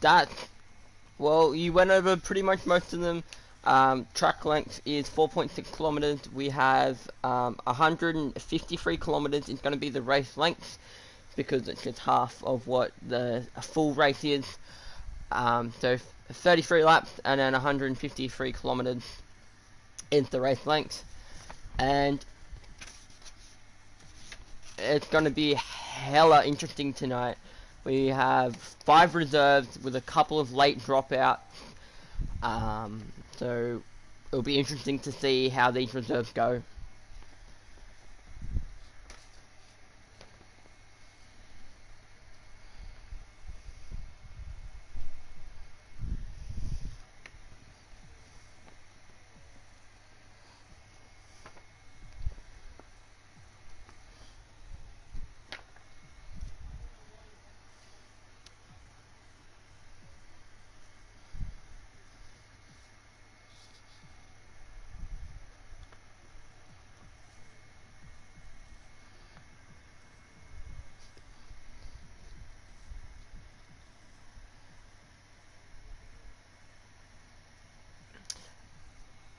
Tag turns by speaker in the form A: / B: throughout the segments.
A: stats. Well, you went over pretty much most of them. Track length is 4.6 kilometers. We have 153 kilometers is going to be the race length, because it's just half of what a full race is. So 33 laps and then 153 kilometers is the race length. And it's going to be hella interesting tonight. We have 5 reserves with a couple of late dropouts. So it'll be interesting to see how these reserves go.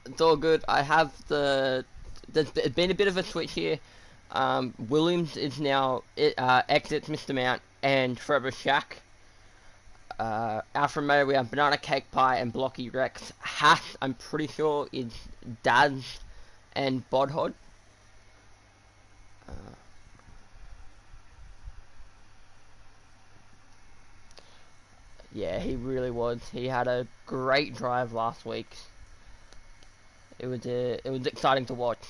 A: It's all good. I have there's been a bit of a switch here. Williams is now exits Mr. Mount and Forever Shack. Alpha Romeo, we have Banana Cake Pie and Blocky Rex. Hash, I'm pretty sure, is Daz and Bodhod. Yeah, he really was. He had a great drive last week. It was exciting to watch.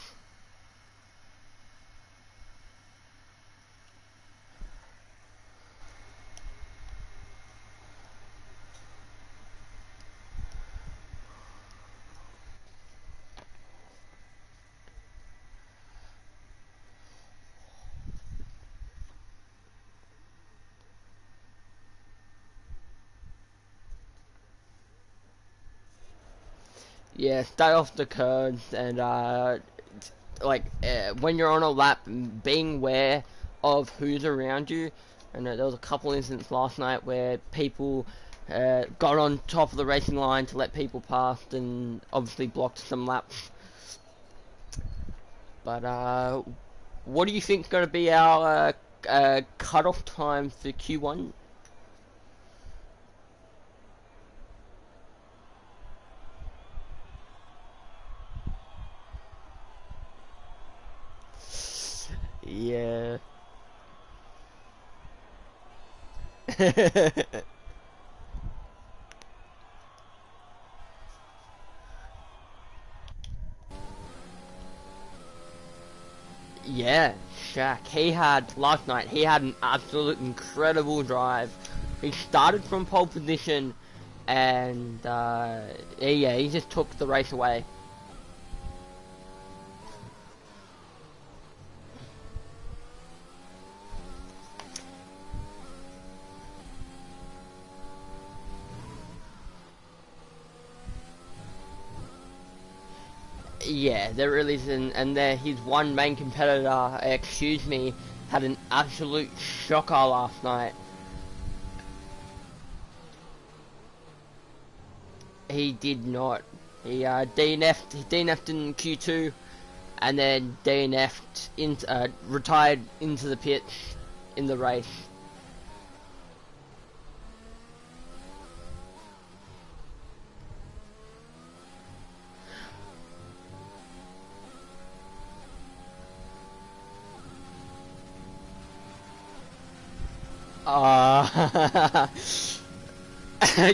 A: Yeah, stay off the curves and when you're on a lap, being aware of who's around you. And there was a couple incidents last night where people got on top of the racing line to let people past and obviously blocked some laps. But what do you think is going to be our cutoff time for Q1? Yeah. Yeah, Shaq. Last night, he had an absolute incredible drive. He started from pole position and, yeah, he just took the race away. Yeah, there really isn't, and there his one main competitor, excuse me, had an absolute shocker last night. He did not. He DNF'd in Q2, and then retired into the pits in the race.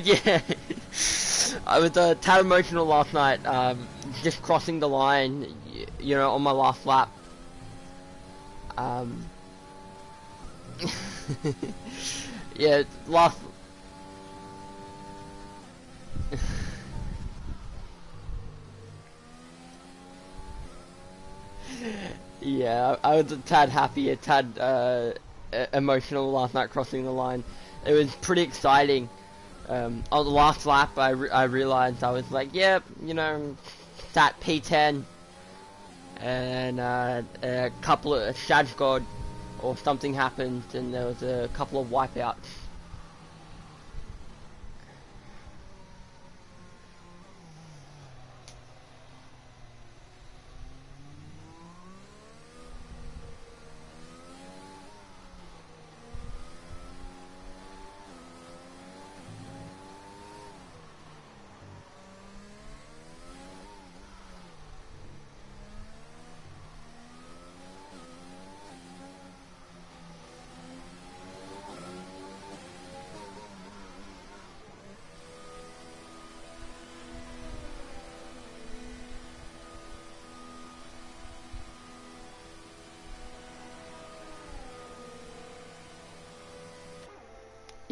A: Yeah. I was a tad emotional last night, just crossing the line, you know, on my last lap. Yeah, last... Yeah, I was a tad happy, a tad emotional last night crossing the line. It was pretty exciting. On the last lap, I realized I was like, yep, you know, sat P10, and a couple of Shadgod or something happened, and there was a couple of wipeouts.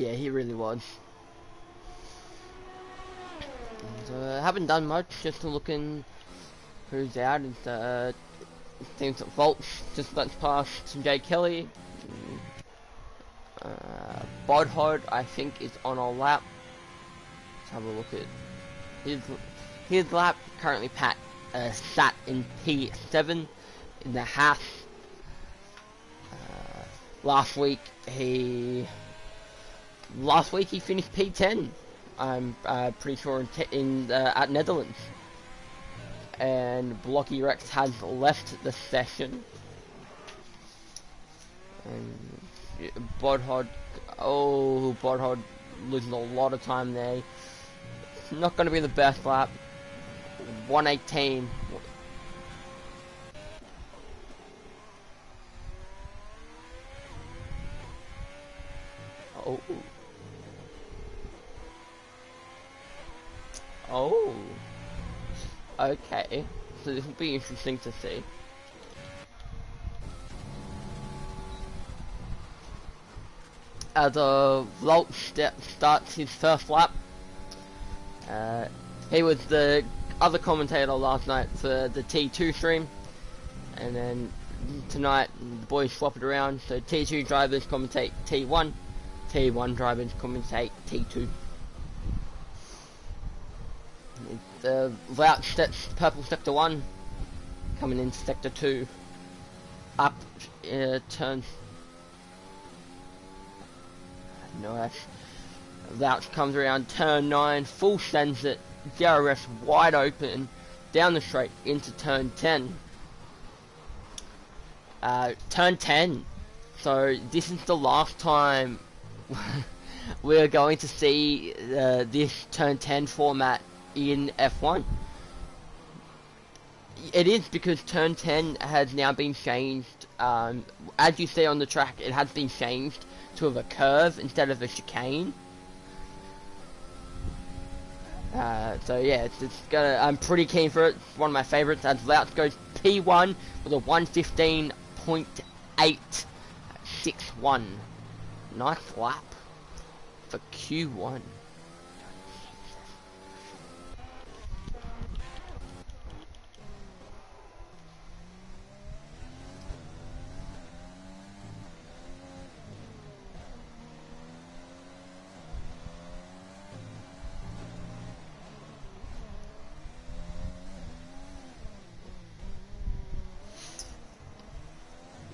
A: Yeah, he really was. So, haven't done much, just looking who's out. It seems that Volts just got past Jay Kelly. Bodhod, I think, is on a lap. Let's have a look at his lap. Currently sat in P7 in the half. Last week he finished P10. I'm pretty sure at Netherlands. And Blocky Rex has left the session. And Bodhod losing a lot of time there. Not going to be the best lap. 118. Oh. Okay. So this will be interesting to see. As Volt starts his first lap. He was the other commentator last night for the T2 stream, and then tonight the boys swap it around, so T2 drivers commentate T1, T1 drivers commentate T2. Vout sets purple sector 1, coming into sector 2, up turn. Nice. Vouch comes around turn 9, full sends it, DRS wide open, down the straight into turn 10. Turn 10. So this is the last time we're going to see this turn 10 format in F1. It is because turn 10 has now been changed. As you see on the track, it has been changed to have a curve instead of a chicane. So yeah, I'm pretty keen for it. It's one of my favorites. As Louts goes P1 with a 1:15.861. Nice lap for Q1.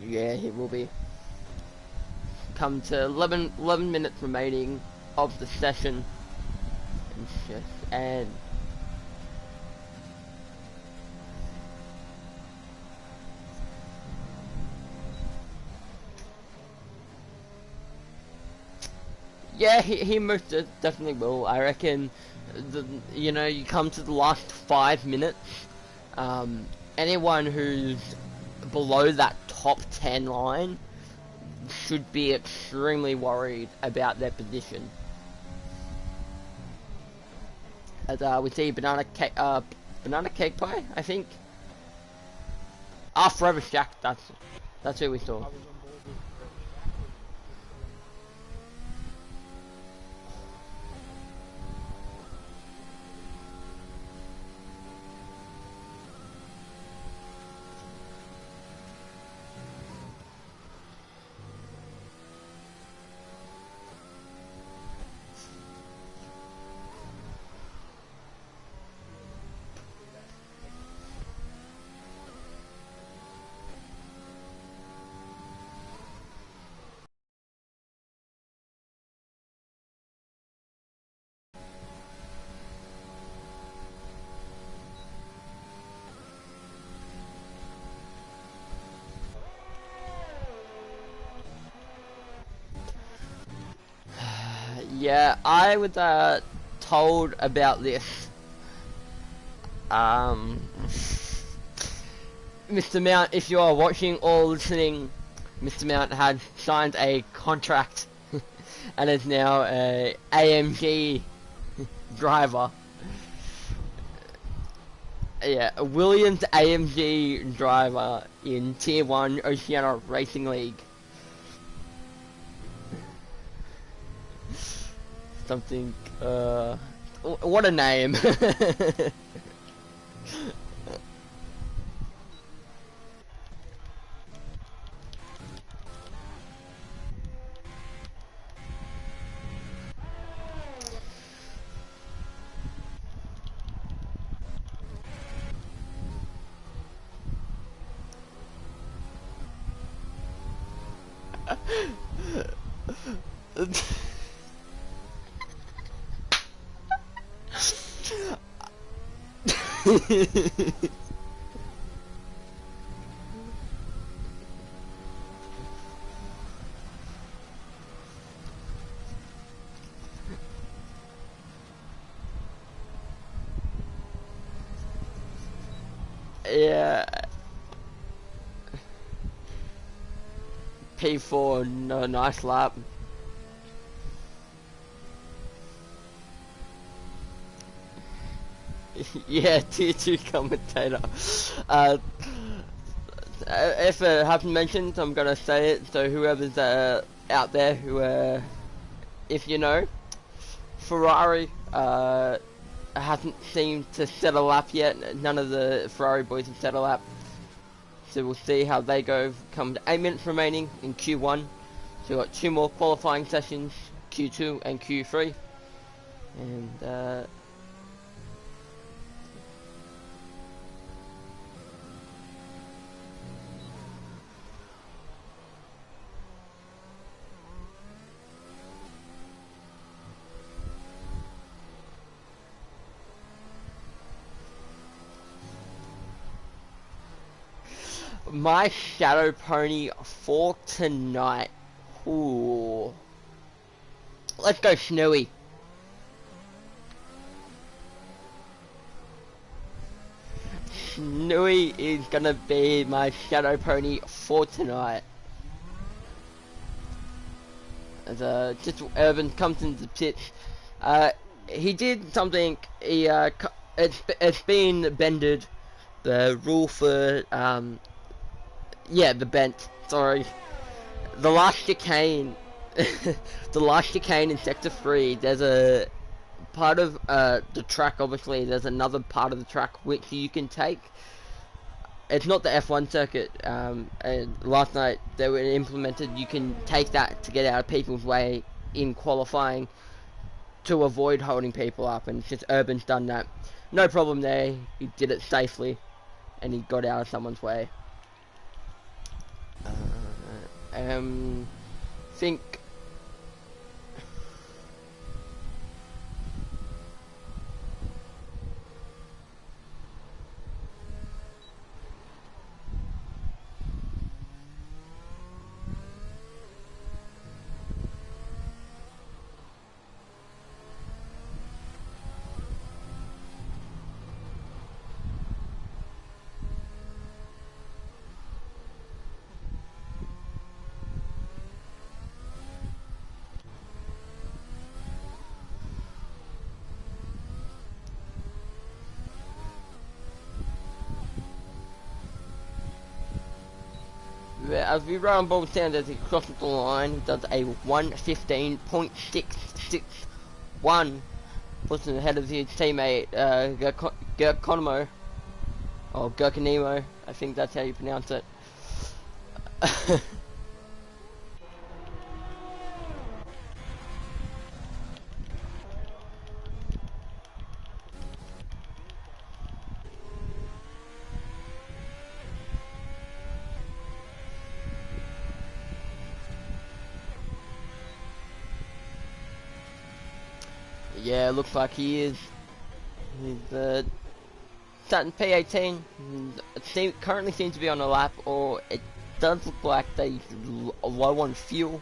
A: Yeah, he will be. Come to 11 minutes remaining of the session. And yeah, he most definitely will. I reckon, you come to the last 5 minutes, anyone who's below that top 10 line should be extremely worried about their position. As we see banana cake pie, I think. Forever Jack, that's who we saw. Yeah, I was told about this. Mr. Mount, if you are watching or listening, Mr. Mount had signed a contract and is now a AMG driver. Yeah, a Williams AMG driver in Tier 1 Oceania Racing League. something. What a name! Yeah. P4, no, nice lap. Yeah, tier 2 commentator. If I haven't mentioned, I'm gonna say it, so whoever's out there who, if you know, Ferrari hasn't seemed to set a lap yet. None of the Ferrari boys have set a lap. So we'll see how they go. Come to 8 minutes remaining in Q1. So we've got 2 more qualifying sessions, Q2 and Q3. And my shadow pony for tonight. Ooh. Let's go Snowy. Snowy is gonna be my shadow pony for tonight. As just Urban comes into the pits, he did something. It's been bended. The rule for yeah, the bent. Sorry, the last chicane. The last chicane in sector 3. There's a part of the track. Obviously, there's another part of the track which you can take. It's not the F1 circuit. And last night they were implemented. You can take that to get out of people's way in qualifying to avoid holding people up. And it's just Urban's done that. No problem there. He did it safely, and he got out of someone's way. Think. As we run both standards, he crosses the line. He does a 1:15.661, puts him ahead of his teammate Gurkonimo, or Gurkanimo. I think that's how you pronounce it. Yeah, looks like he is. He's starting P18. Currently seems to be on a lap, or it does look like they're low on fuel.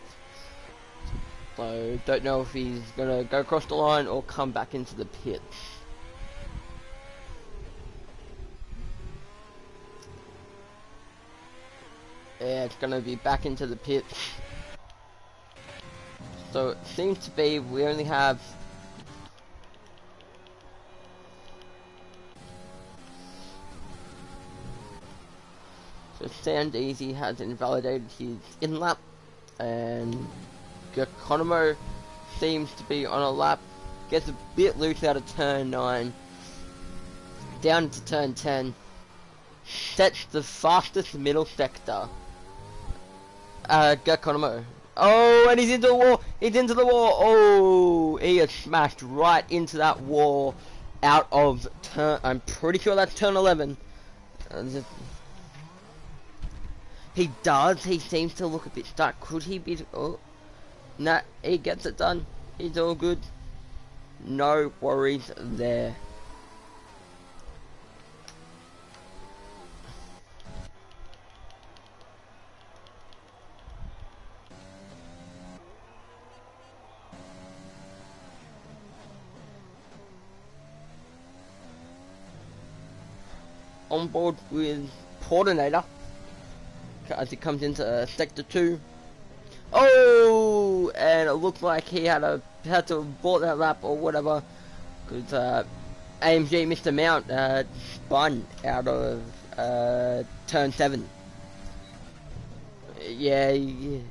A: So don't know if he's gonna go across the line or come back into the pits. Yeah, it's gonna be back into the pits. So it seems to be we only have so Stand Easy has invalidated his in lap, and Gurkonimo seems to be on a lap. Gets a bit loose out of turn 9. Down into turn 10. Sets the fastest middle sector. Gakonomo. Oh, and he's into the wall. He's into the wall. Oh, he is smashed right into that wall out of turn. I'm pretty sure that's turn 11. He does. He seems to look a bit stuck. Could he be? Oh, nah. He gets it done. He's all good. No worries there. On board with Portinator as it comes into sector 2. Oh, and it looked like he had to have bought that lap or whatever, because AMG Mr. Mount spun out of turn 7. Yeah, he's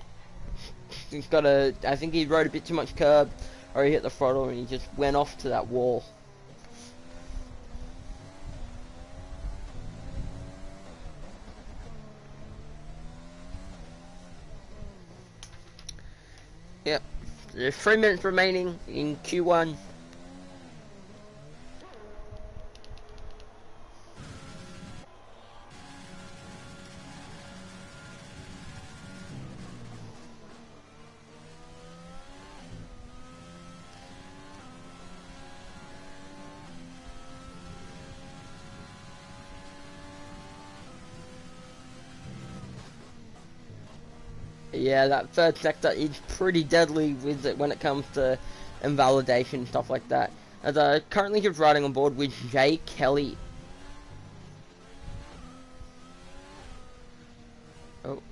A: got a. I think he rode a bit too much curb, or he hit the throttle and he just went off to that wall. Yep, there's 3 minutes remaining in Q1. Yeah, that third sector is pretty deadly with it when it comes to invalidation and stuff like that. As currently he's riding on board with Jay Kelly. Oh.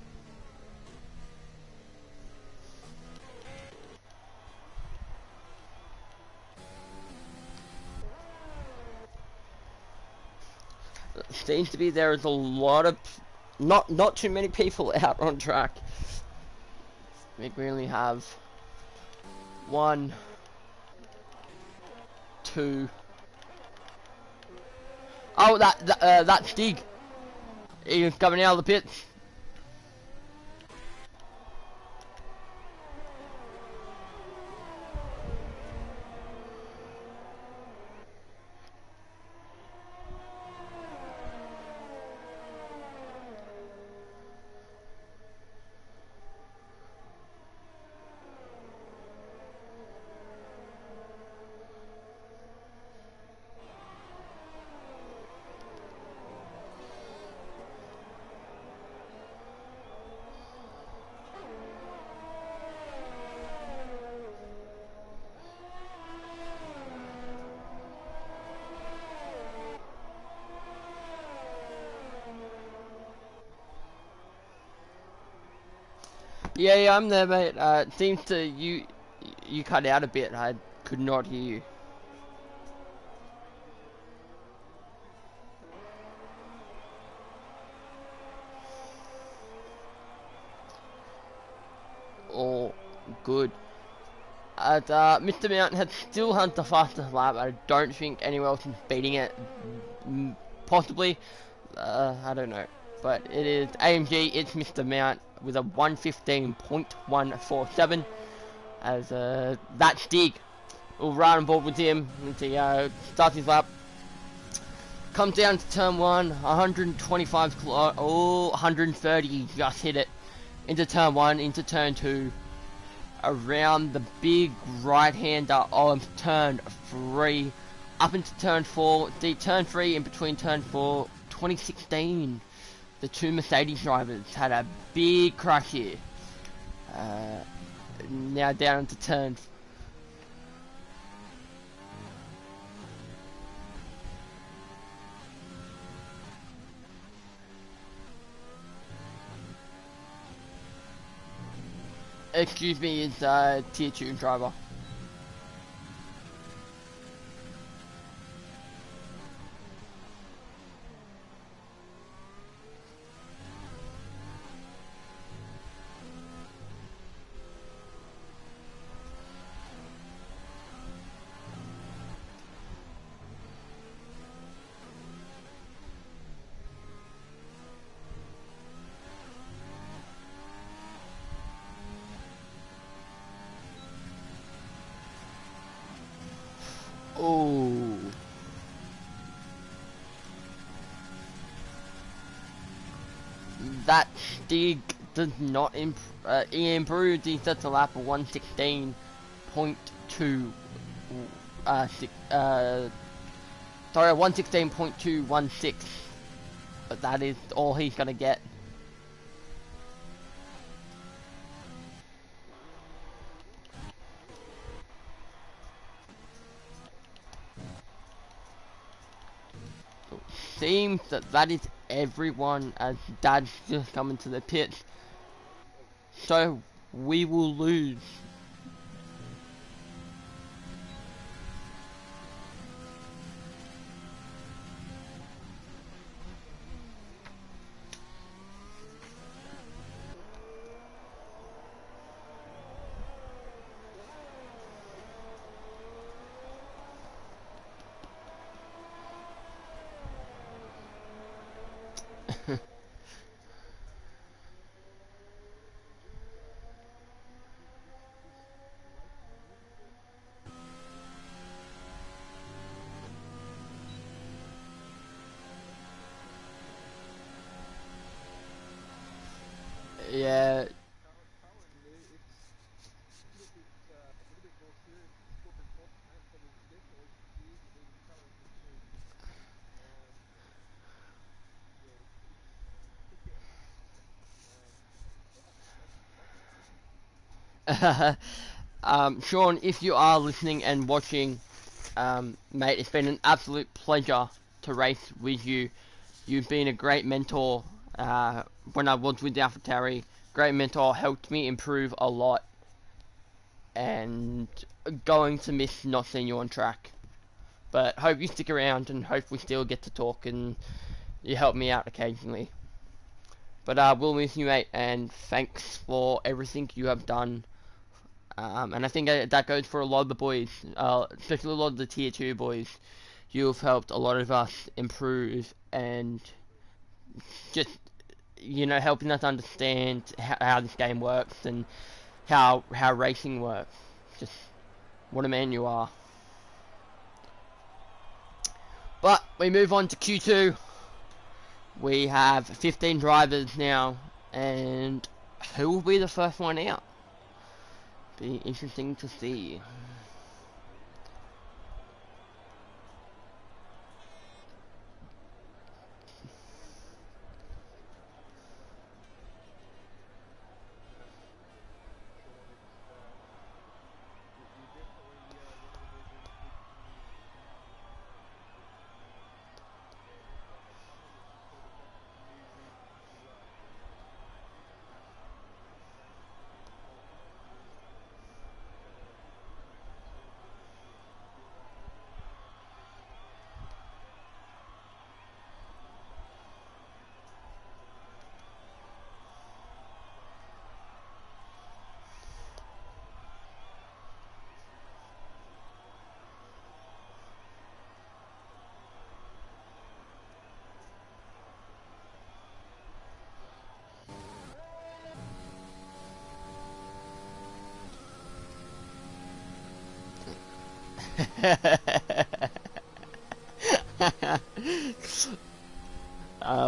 A: Seems to be there is a lot of not too many people out on track. I think we only have 1, 2. Oh, that's Stig. He's coming out of the pits. Yeah, I'm there, mate. It seems to you cut out a bit. I could not hear you. All good. Mr. Mount had still had the fastest lap. I don't think anyone else is beating it. Possibly. I don't know. But it is AMG, it's Mr. Mount with a 1:15.147. As that Stig will ride on board with him as he starts his lap. Comes down to turn 1, 125 oh, 130, just hit it. Into turn 1, into turn 2. Around the big right-hander of turn 3. Up into turn 4. The turn 3 in between turn 4. 2016. The 2 Mercedes drivers had a big crash here. Now down into turn. Excuse me, it's tier 2 driver. Oh. That Stig does not he improved his to lap 116.2 sorry, 116.216, but that is all he's gonna get. Seems that is everyone, as Dad's just coming to the pits, so we will lose. Yeah. Sean, if you are listening and watching, mate, it's been an absolute pleasure to race with you. You've been a great mentor when I was with the AlphaTauri. Great mentor, helped me improve a lot, and going to miss not seeing you on track. But hope you stick around and hope we still get to talk and you help me out occasionally. But we'll miss you, mate, and thanks for everything you have done. And I think that goes for a lot of the boys, especially a lot of the tier 2 boys. You've helped a lot of us improve and just, helping us understand how this game works and how racing works. Just what a man you are. But we move on to Q2. We have 15 drivers now, and who will be the first one out? Be interesting to see.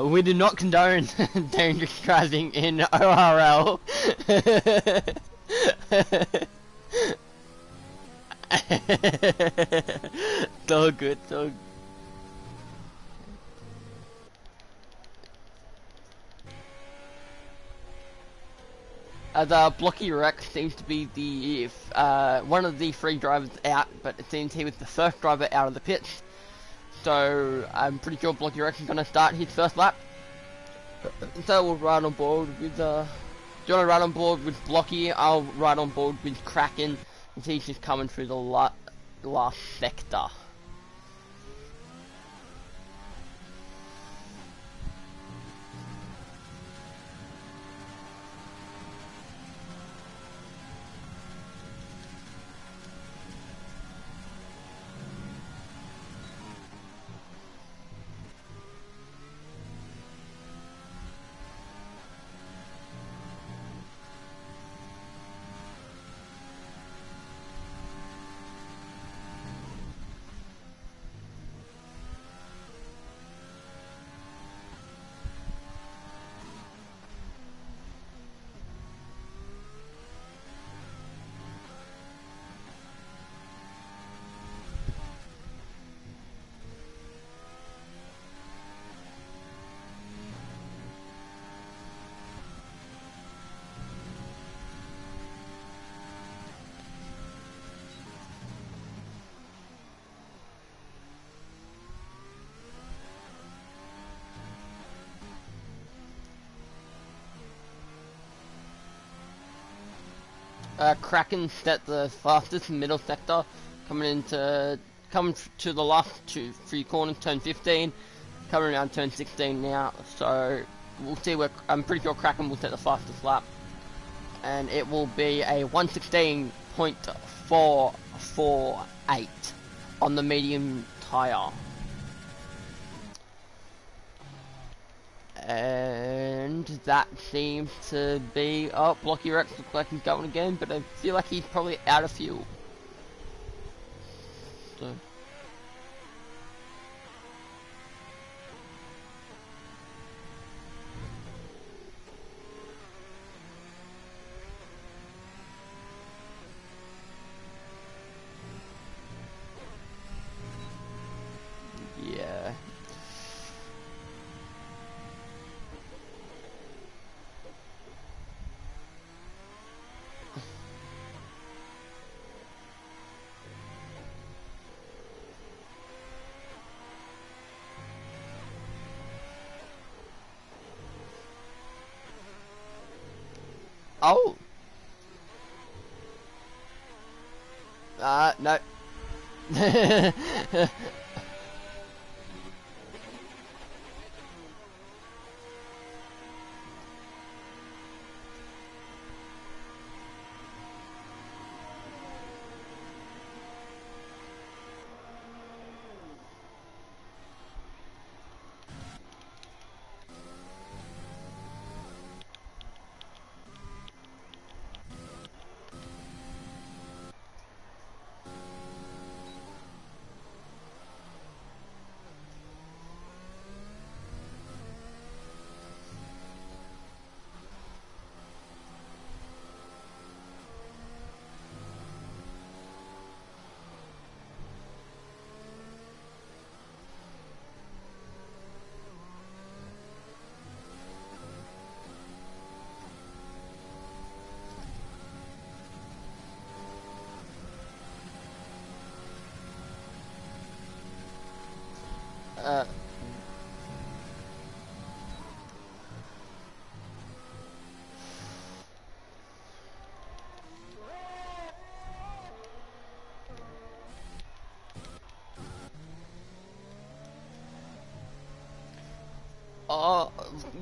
A: We do not condone dangerous driving in ORL. So good, so good. Blocky Rex seems to be the one of the 3 drivers out, but it seems he was the first driver out of the pits. So I'm pretty sure Blocky Rex is going to start his first lap. So we'll ride on board with do you want to ride on board with Blocky? I'll ride on board with Kraken, and he's just coming through the last sector. Kraken set the fastest middle sector, coming to the last three corners, turn 15, coming around turn 16 now. So we'll see where I'm pretty sure Kraken will set the fastest lap, and it will be a 1:16.448 on the medium tire. And that seems to be... Oh, Blocky Rex looks like he's going again, but I feel like he's probably out of fuel. So... yeah. Oh! No.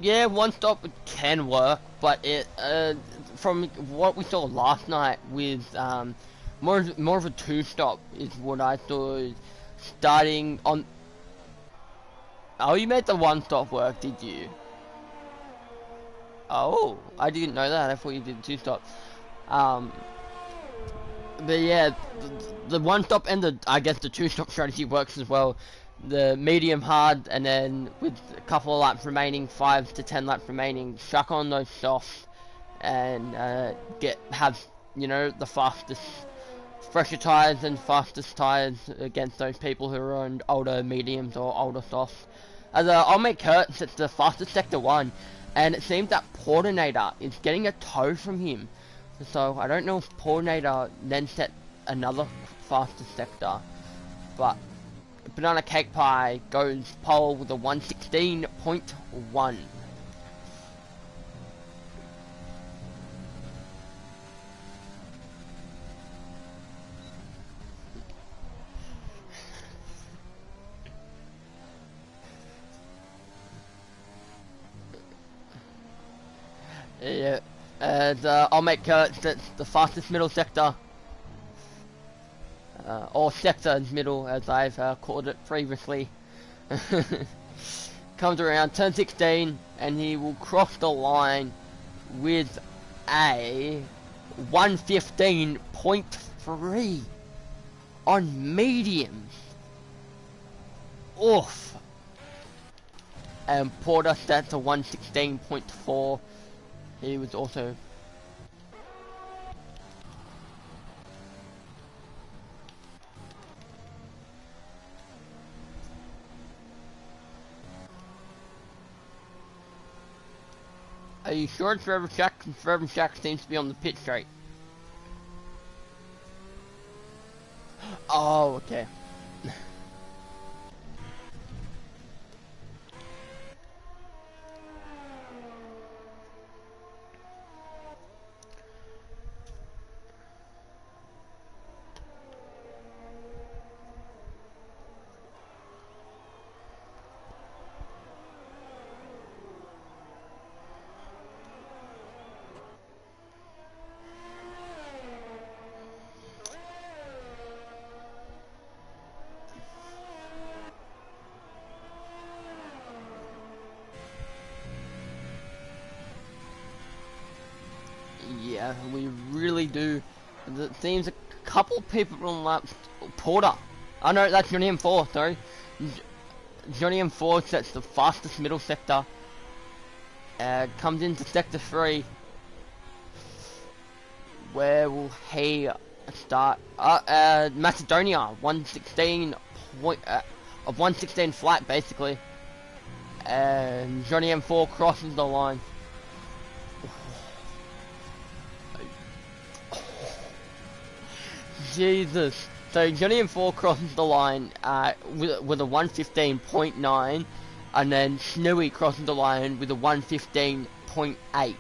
A: Yeah, one stop can work, but it from what we saw last night with more of a two stop is what I thought. Starting on. Oh, you made the one stop work, did you? Oh, I didn't know that. I thought you did two stop. But yeah, the one stop and I guess the two stop strategy works as well. The medium hard, and then with a couple of laps remaining, 5 to 10 laps remaining, chuck on those softs and have the fastest, fresher tires and fastest tires against those people who are on older mediums or older softs. As I'll make Kurt it's the fastest sector 1, and it seems that Portinator is getting a tow from him. So I don't know if Portinator then set another fastest sector, but Banana Cake Pie goes pole with a 1:16.1. Yeah, and I'll make Kurt that's the fastest middle sector. Or sector middle, as I've called it previously. Comes around turn 16, and he will cross the line with a 1:15.3 on mediums. Oof. And Porter sets a 1:16.4. He was also... Are you sure it's Forever Shack? Forever Shack seems to be on the pit straight. Oh, okay. Yeah, we really do. It seems a couple people on laps. Porter. Oh no, that's Johnny M4, sorry. Johnny M4 sets the fastest middle sector. Comes into sector 3. Where will he start? Macedonia, 116 point, 116 flat basically. And Johnny M4 crosses the line. Jesus. So Johnny M4 crosses the line with a 115.9, and then Snowy crosses the line with a 115.8.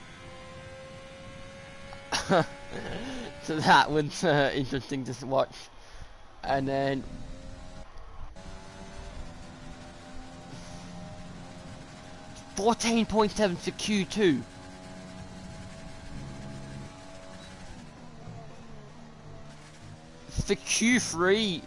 A: So that was interesting to watch. And then 14.7 for Q2. For Q3,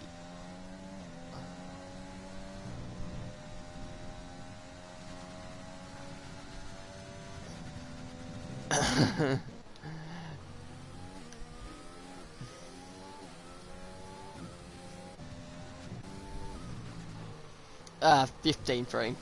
A: uh, 15.3.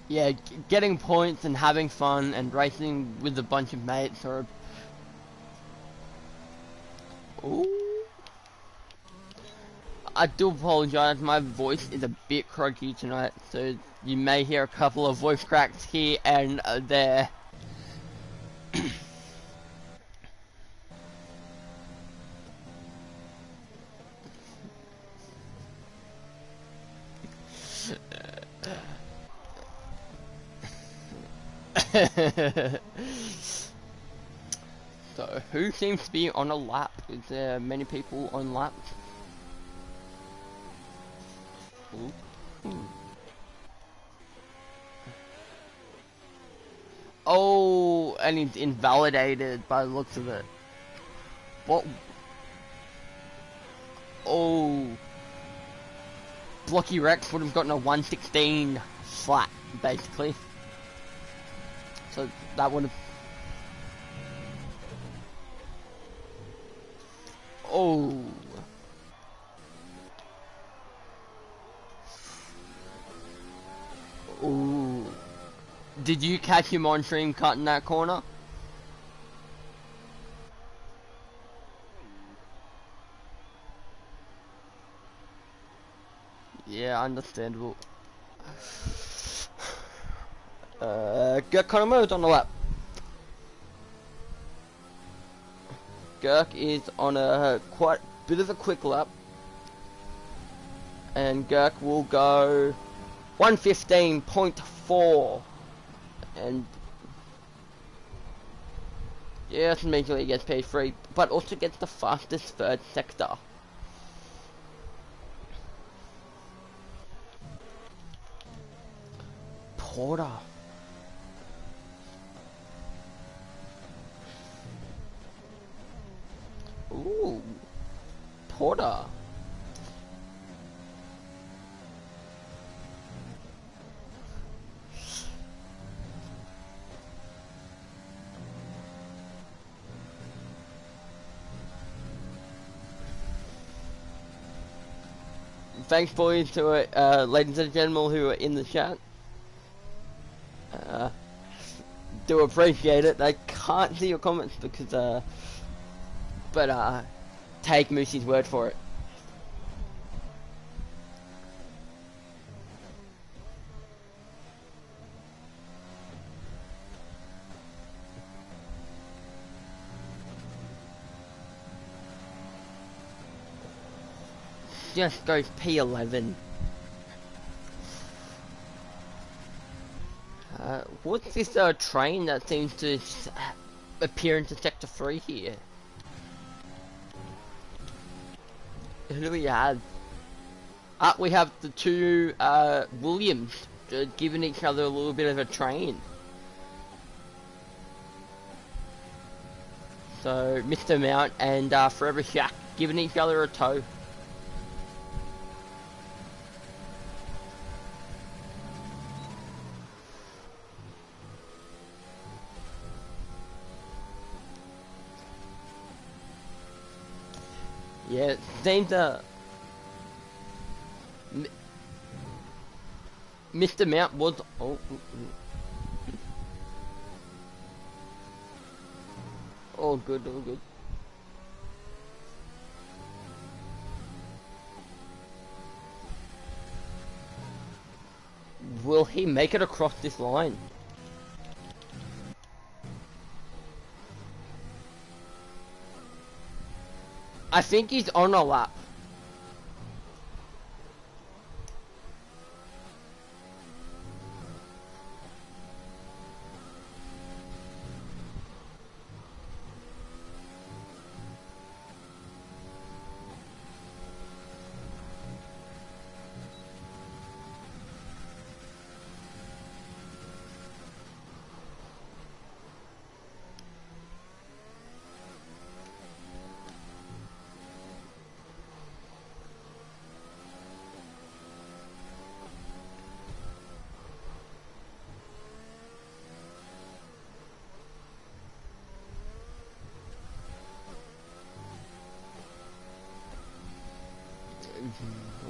A: Yeah, getting points and having fun and racing with a bunch of mates or... Ooh. I do apologise, my voice is a bit croaky tonight, so you may hear a couple of voice cracks here and there. So, who seems to be on a lap? Is there many people on laps? Ooh. Oh, and it's invalidated by the looks of it. What? Oh. Blocky Rex would have gotten a 116 flat, basically. So that would have... Oh. Ooh. Did you catch him on stream cutting that corner? Yeah, understandable. Gurk Konomo's on the lap. Gurk is on a quite bit of a quick lap. And Gurk will go 115.4. And yes, immediately gets P3, but also gets the fastest third sector. Porter. Ooh, Porter. Thanks, boys, to ladies and gentlemen who are in the chat. Do appreciate it. I can't see your comments because but take Moosey's word for it. just go P11. What's this train that seems to just appear into Sector 3 here? Who do we have? We have the two Williams giving each other a little bit of a train. So Mr. Mount and Forever Shack giving each other a tow. Yeah, it seems Mr. Mount was all good, all good. Will he make it across this line? I think he's on a lap.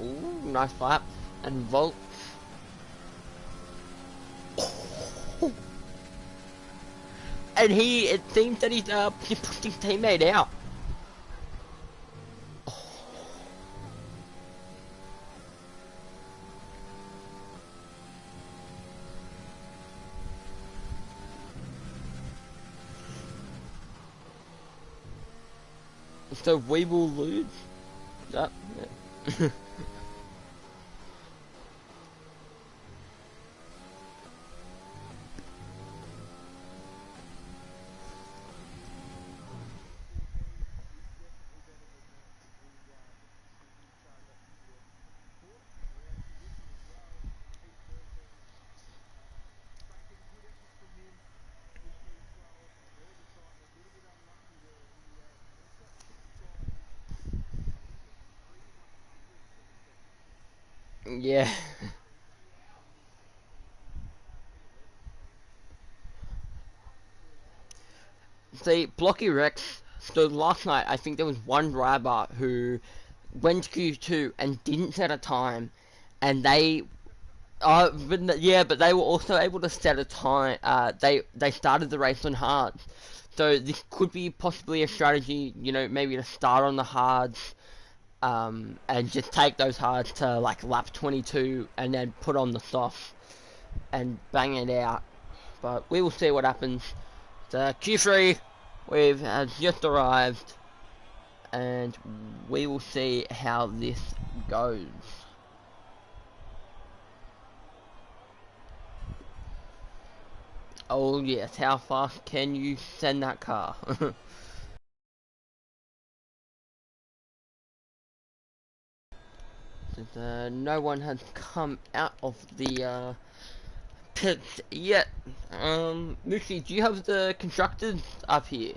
A: Ooh, nice flap and vault. And it seems that he pushed his teammate out. So we will lose. Yep. Yeah. Yeah. See, Blocky Rex, so last night I think there was one driver who went to Q2 and didn't set a time, and they, but they were also able to set a time, they started the race on hards. So this could be possibly a strategy, you know, maybe to start on the hards, and just take those hards to like lap 22 and then put on the soft and bang it out. But we will see what happens. The Q3 we've just arrived, and we will see how this goes. Oh yes, how fast can you send that car? No one has come out of the pit yet. Mushi, do you have the constructors up here?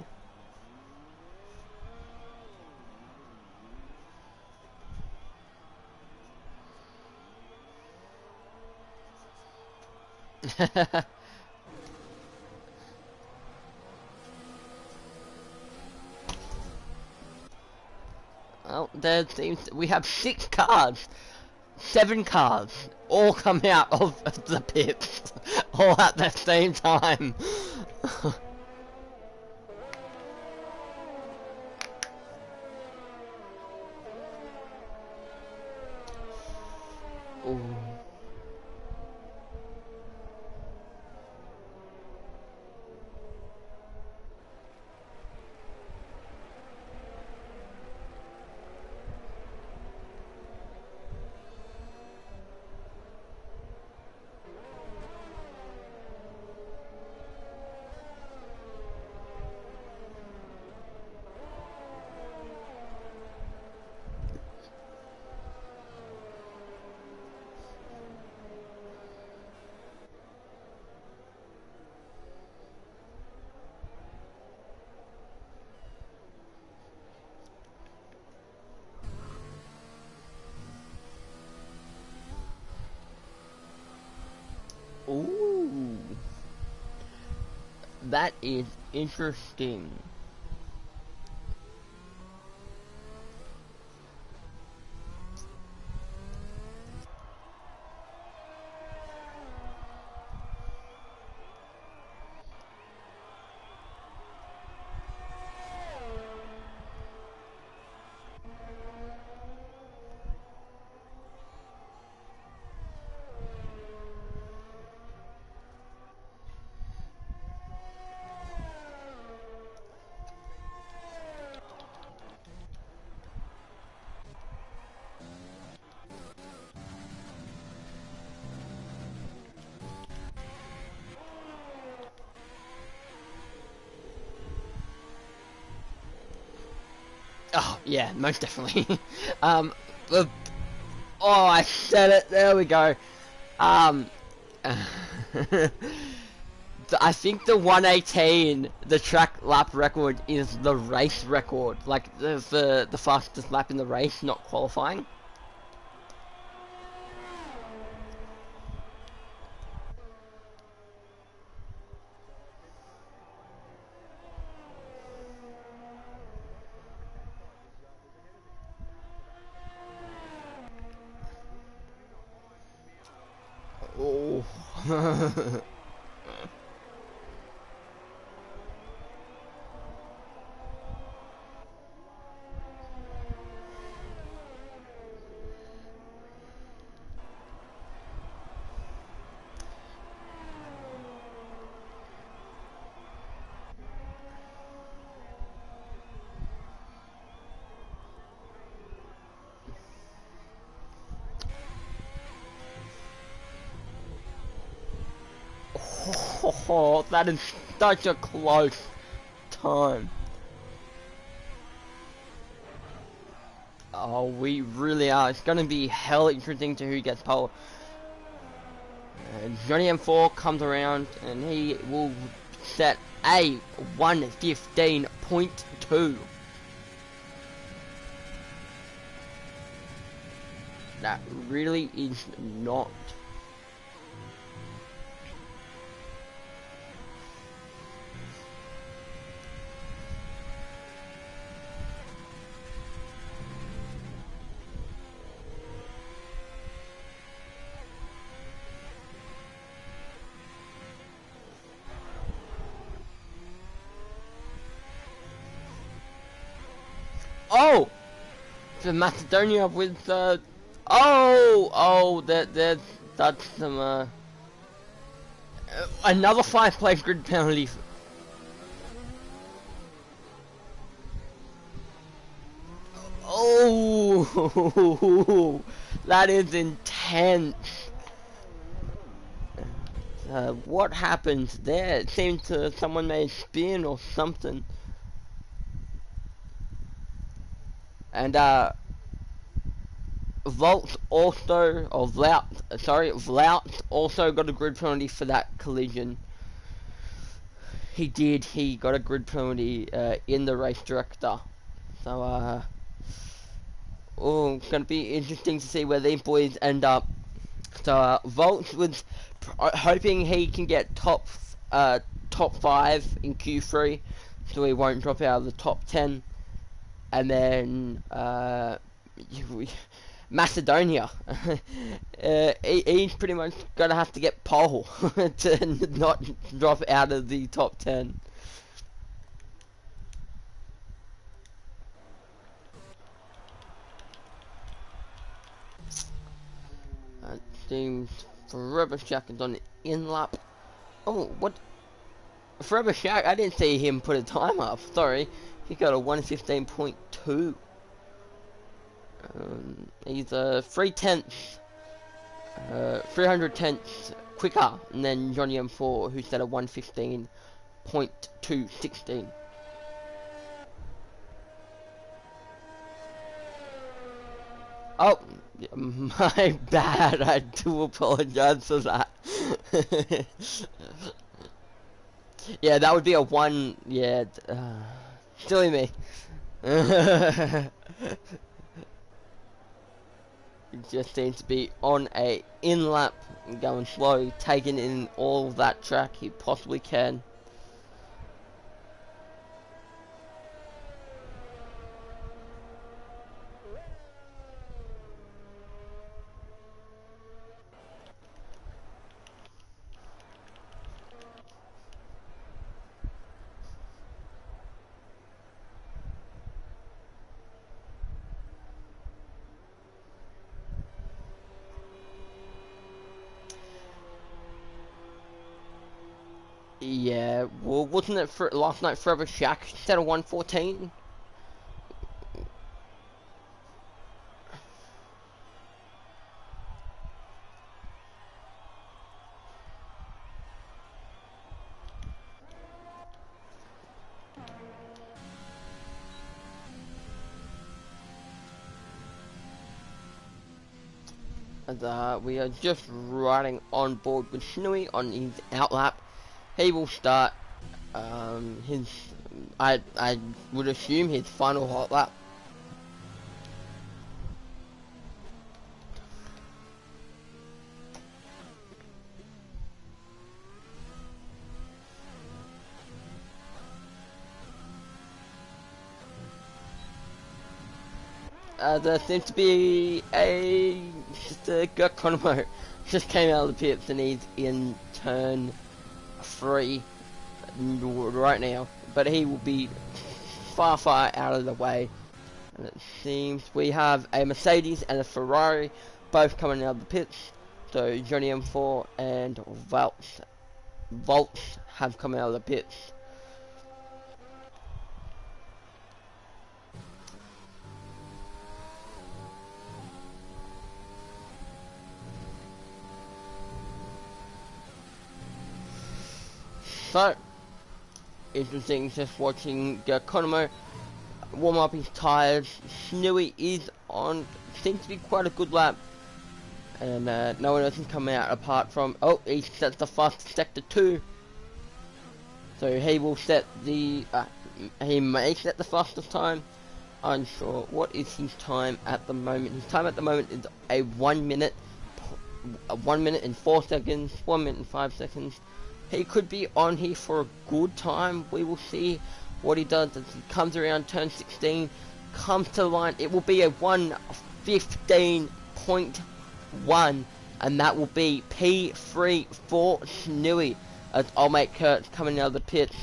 A: Well, there seems we have 6 cars, 7 cars, all come out of the pits, all at the same time. Ooh. That is interesting. Oh yeah, most definitely. But, oh, I said it. There we go. Um, I think the 118, the track lap record, is the race record. Like the fastest lap in the race, not qualifying. Oh. Oh, that is such a close time. Oh, we really are. It's going to be hell interesting to who gets pole. Johnny M4 comes around and he will set a 115.2. That really is not. Oh! The Macedonia with that's some another 5-place grid penalty. Oh, that is intense. What happened there? It seemed to someone made a spin or something. And Volt also, or Vlout also got a grid penalty for that collision. He did. He got a grid penalty in the race director. So oh, it's gonna be interesting to see where these boys end up. So Volt was hoping he can get top 5 in Q3, so he won't drop out of the top 10. And then Macedonia, he's pretty much gonna have to get pole to not drop out of the top 10. Seems Forever Shack is on the in lap. Oh, what? Forever Shack, I didn't see him put a time up. Sorry, he got a 115.2. He's 300 tenths quicker than Johnny M4, who set a 115.216. Oh, my bad. I do apologize for that. Yeah, that would be a 1. Yeah, silly me. He just seems to be on a in-lap, going slow, taking in all that track he possibly can. Yeah, well, wasn't it for last night Forever Shack instead of 114? And we are just riding on board with Snowy on his outlap. He will start his, I would assume his final hot lap. There seems to be just a Gurkonamo just came out of the pits and he's in turn 3 right now, but he will be far out of the way. And it seems we have a Mercedes and a Ferrari both coming out of the pits, so Johnny M4 and Volts have come out of the pits. So, interesting just watching Gurkonamo warm up his tyres. Snowy is on, seems to be quite a good lap. And no one else can come out apart from, oh, he sets the fastest sector 2. So he will set the, he may set the fastest time. Unsure. What is his time at the moment? His time at the moment is a 1 minute and 4 seconds, 1 minute and 5 seconds. He could be on here for a good time. We will see what he does as he comes around turn 16, comes to the line. It will be a 1:15.1, and that will be P3 for Snowy as I'll make Kurt's coming out of the pits,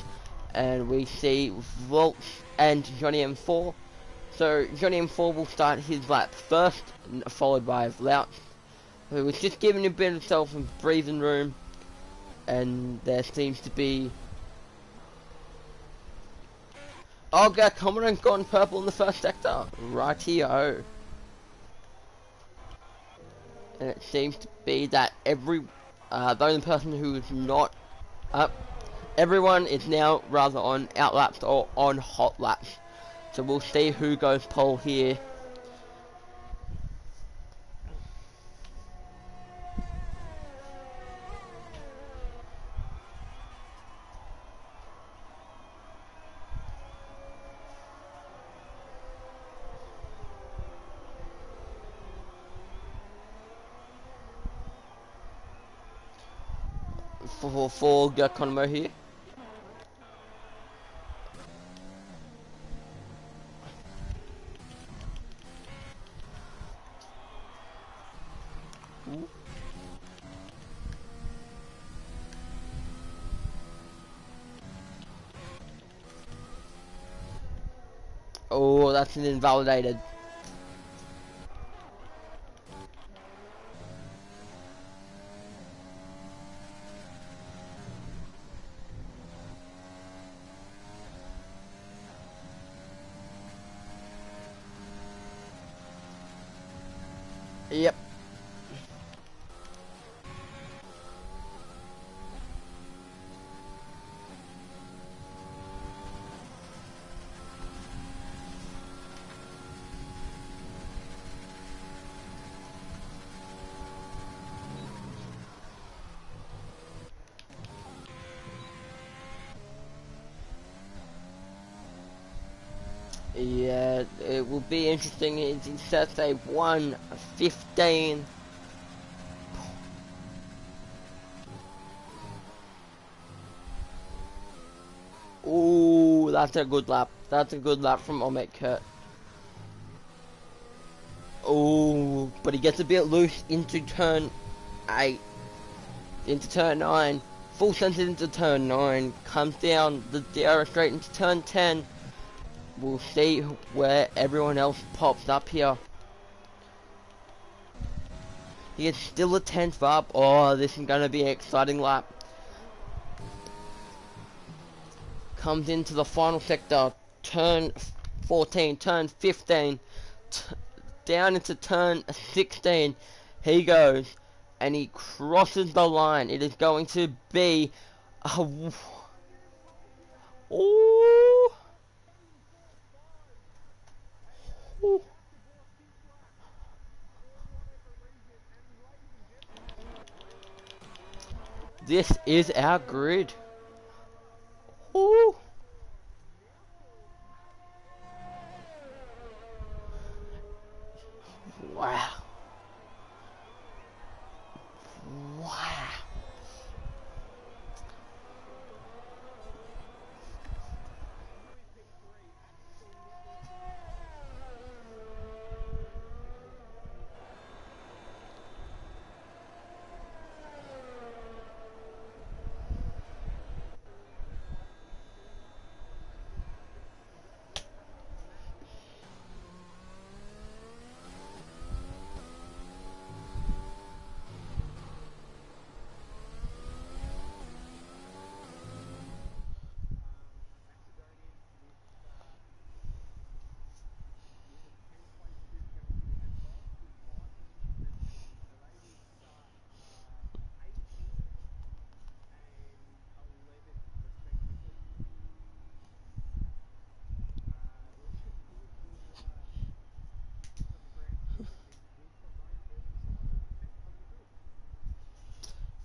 A: and we see Volts and Johnny M4. So Johnny M4 will start his lap first, followed by Vlouch, who was just giving a bit of himself some breathing room. And there seems to be, oh, Gurkonamo gone purple in the first sector, rightio. And it seems to be that the only person who is not up, everyone is now rather on out laps or on hot laps. So we'll see who goes pole here. For Gurkonamo here. Ooh. Oh, that's an invalidated. Yep. Yeah, it will be interesting. He sets a 1:15. Ooh, that's a good lap. That's a good lap from Omet Kurt. Ooh, but he gets a bit loose into turn 8, into turn 9. Full sense into turn 9. Comes down the Dara straight into turn 10. We'll see where everyone else pops up here. He is still a 10th up. Oh, this is going to be an exciting lap. comes into the final sector, turn 14, turn 15, down into turn 16. He goes, and he crosses the line. It is going to be a... Ooh. Ooh. This is our grid. Ooh. Wow. Wow.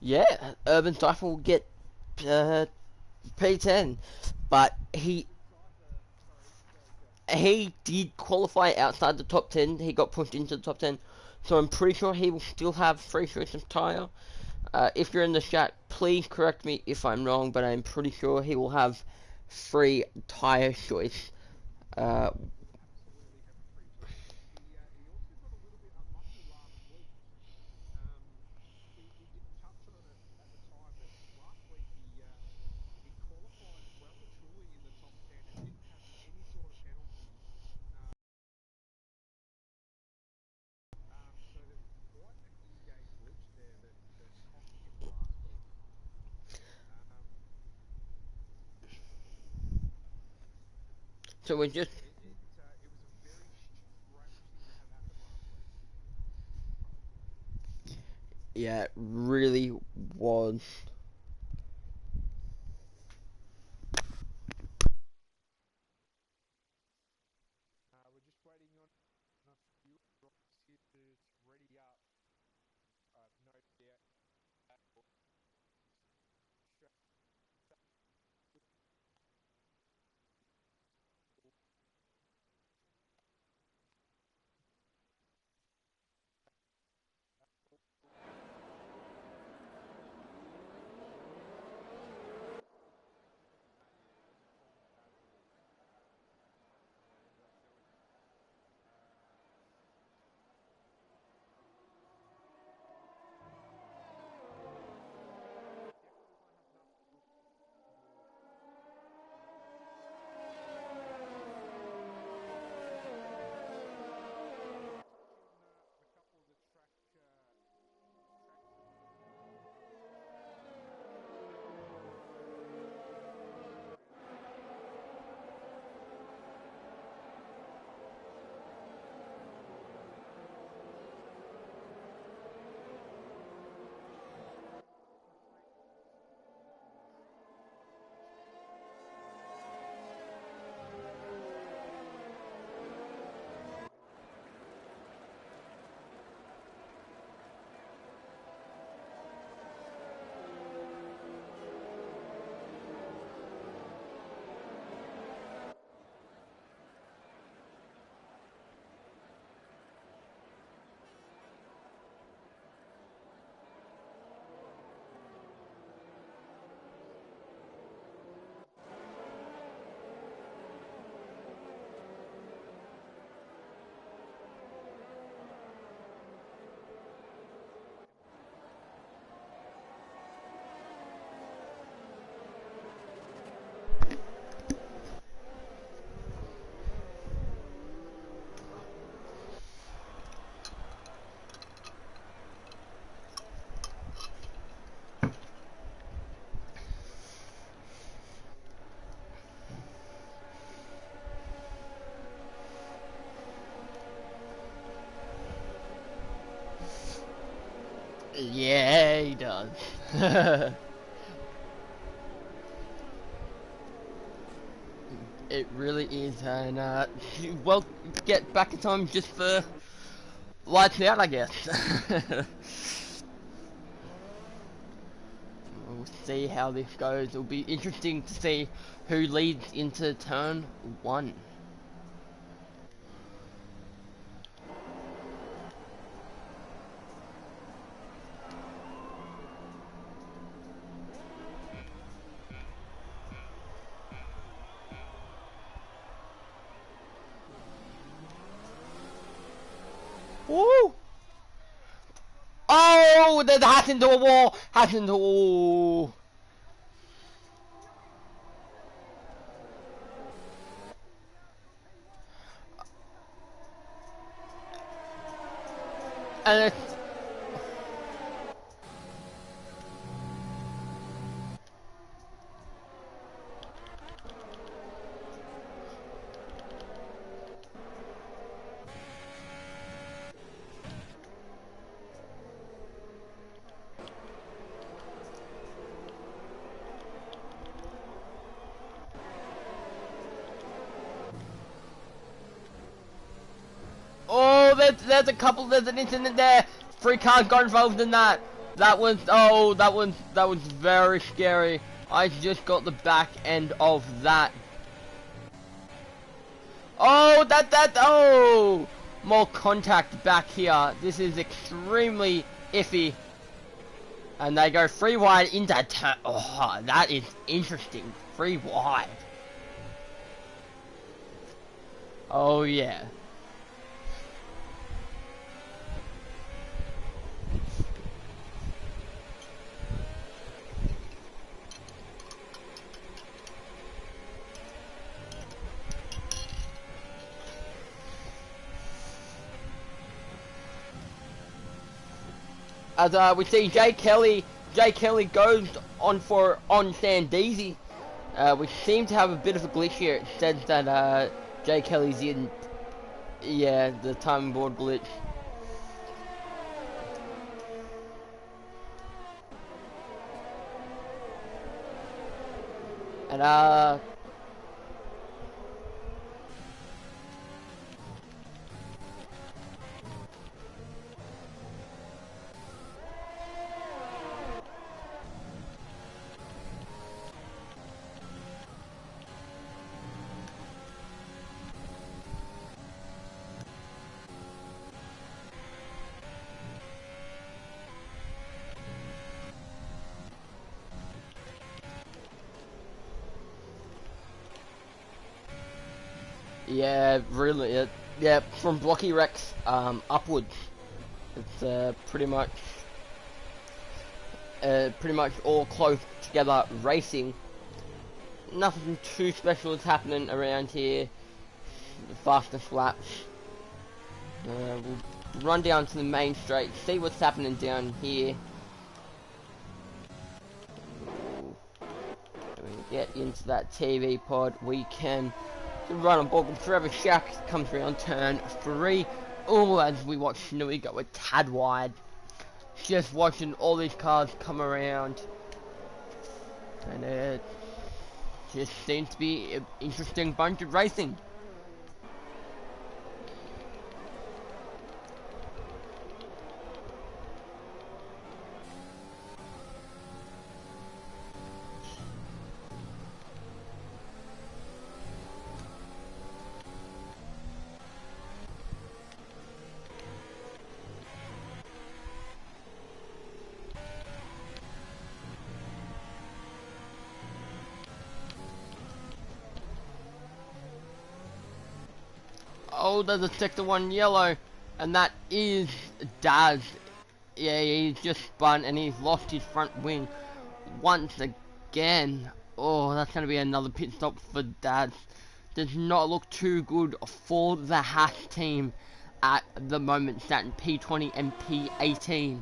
A: Yeah, Urban Cypher will get uh, P10, but he did qualify outside the top 10. He got pushed into the top 10, so I'm pretty sure he will still have free choice of tyre. If you're in the chat, please correct me if I'm wrong, but I'm pretty sure he will have free tyre choice. Uh, so we're just... Yeah, it really was. It really is, and well, get back in time just for lights out, I guess. We'll see how this goes. It'll be interesting to see who leads into turn 1. Woo! Oh, there's a hat into a wall. Hat into a wall. And it's... Oh, there's a couple, there's an incident there. 3 cars got involved in that. That was, oh, that was very scary. I just got the back end of that. Oh, oh! More contact back here. This is extremely iffy. And they go 3 wide into turn. Oh, that is interesting. 3 wide. Oh, yeah. As we see Jay Kelly goes on Sandeezy. We seem to have a bit of a glitch here. It says that Jay Kelly's in, yeah, the timing board glitch. And yeah, really, yeah, from Blocky Rex upwards, it's pretty much all close together racing. Nothing too special is happening around here. The fastest laps. We'll run down to the main straight, see what's happening down here. When we get into that TV pod, we can run on board with Trevor Shack. Comes around turn 3. Oh, as we watch Snowy go a tad wide. Just watching all these cars come around. And it just seems to be an interesting bunch of racing. Oh, there's a sector 1 yellow, and that is Daz. Yeah, he's just spun and he's lost his front wing once again. Oh, that's going to be another pit stop for Daz. Does not look too good for the Haas team at the moment, sat in P20 and P18.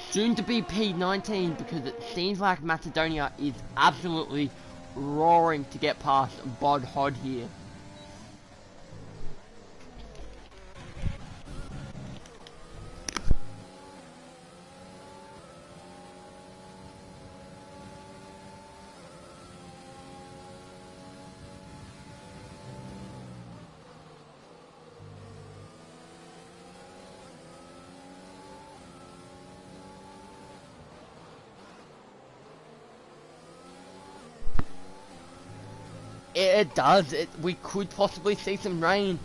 A: Soon to be P19, because it seems like Macedonia is absolutely roaring to get past Bod Hod here. It does. We could possibly see some rain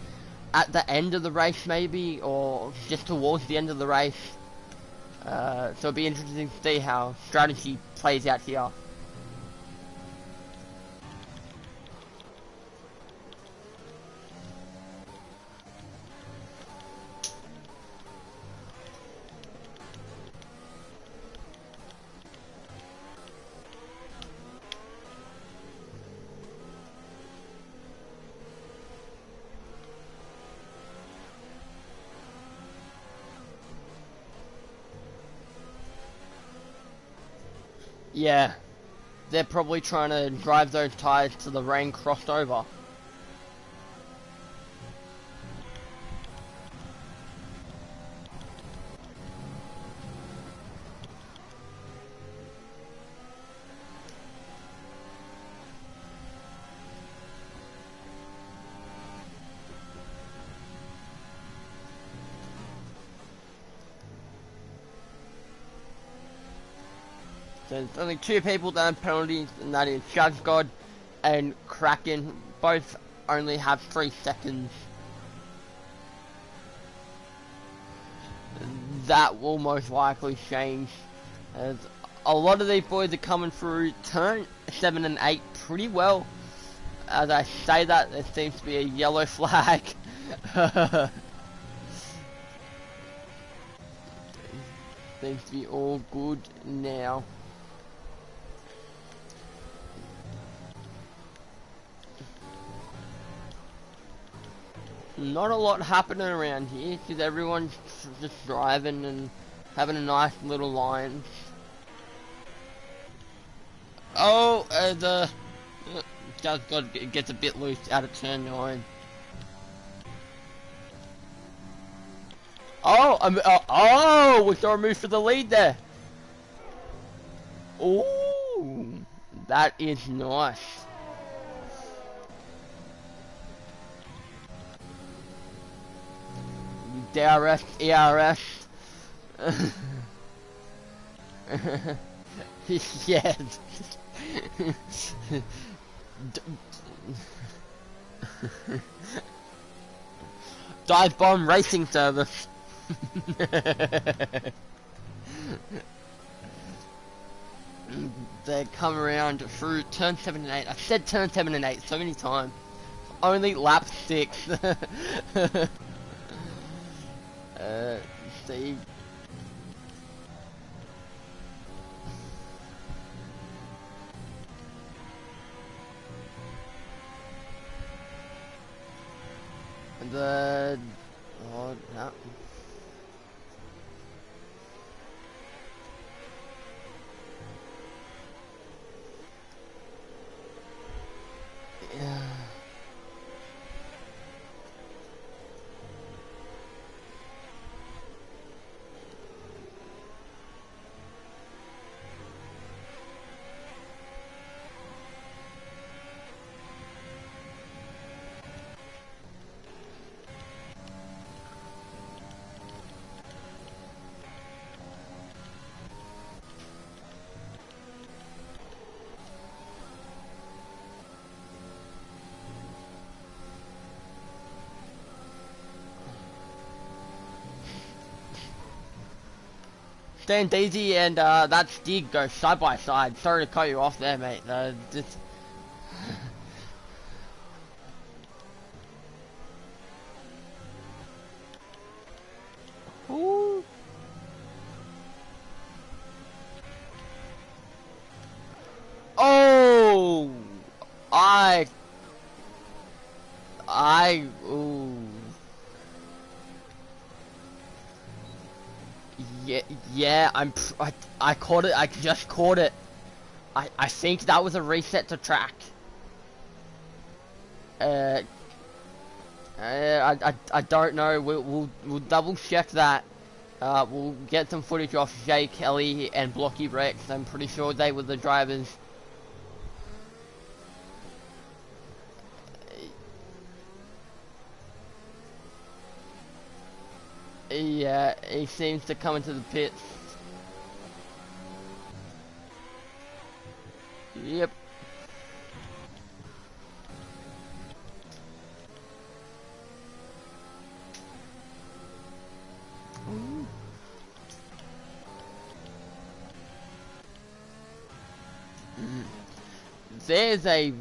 A: at the end of the race, maybe, or just towards the end of the race. So it'll be interesting to see how strategy plays out here. Yeah, they're probably trying to drive those tires to the rain crossed over. There's only two people that have penalties, and that is Judge God and Kraken. Both only have 3 seconds. That will most likely change, as a lot of these boys are coming through turn 7 and 8 pretty well. As I say that, there seems to be a yellow flag. Seems to be all good now. Not a lot happening around here because everyone's just driving and having a nice little line. Oh, the Just God gets a bit loose out of turn 9. Oh, we saw a move for the lead there. Ooh, that is nice. DRS, ERS. Yes. Dive bomb racing service. They come around through turn 7 and 8. I've said turn 7 and 8 so many times. Only lap 6. See. Oh, no. Yeah. Dan Daisy and that Stig go side by side. Sorry to cut you off there, mate. Just Ooh. Oh, ooh. Yeah, I caught it. I just caught it. I think that was a reset to track. I don't know. We'll double check that. We'll get some footage off Jay Kelly and Blocky Rex. I'm pretty sure they were the drivers. Yeah, he seems to come into the pits. Yep. there's a...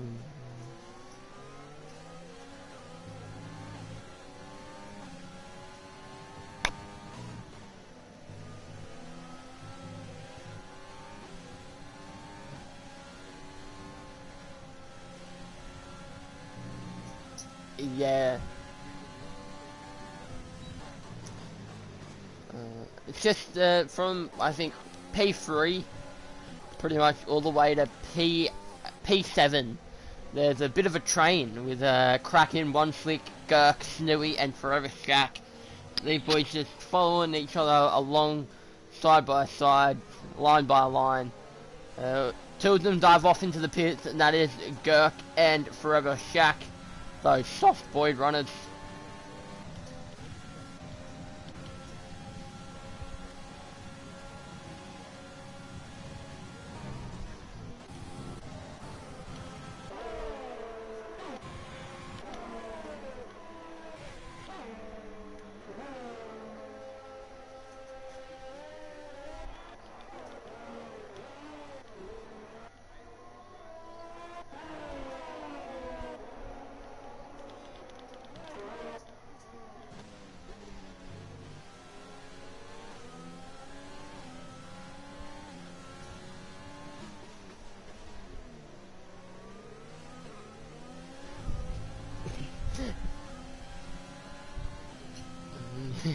A: Yeah. It's just from, I think, P3 pretty much all the way to P7. There's a bit of a train with Kraken, One Slick, Gurk, Snewy, and Forever Shack. These boys just following each other along side by side, line by line. Two of them dive off into the pits, and that is Gurk and Forever Shack. Those soft boy runners.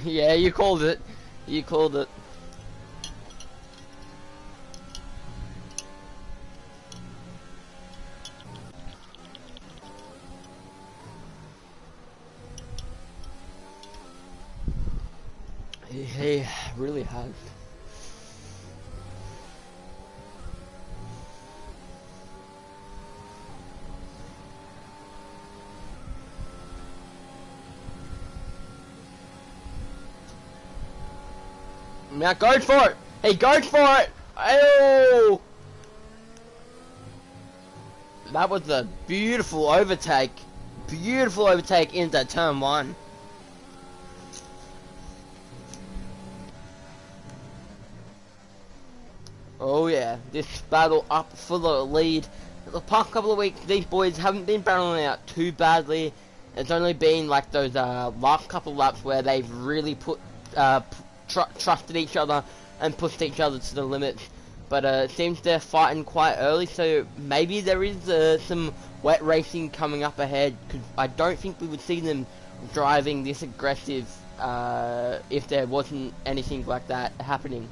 A: Yeah, you called it. You called it. He really has. Now go for it! Hey, go for it! Oh! That was a beautiful overtake. Beautiful overtake into turn 1. Oh yeah, this battle up for the lead. The past couple of weeks, these boys haven't been battling out too badly. It's only been like those last couple of laps where they've really put trusted each other and pushed each other to the limits. But it seems they're fighting quite early, so maybe there is some wet racing coming up ahead. Cause I don't think we would see them driving this aggressive if there wasn't anything like that happening.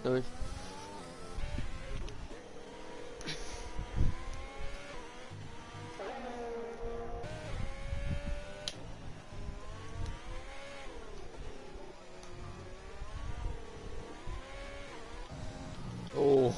A: So oh.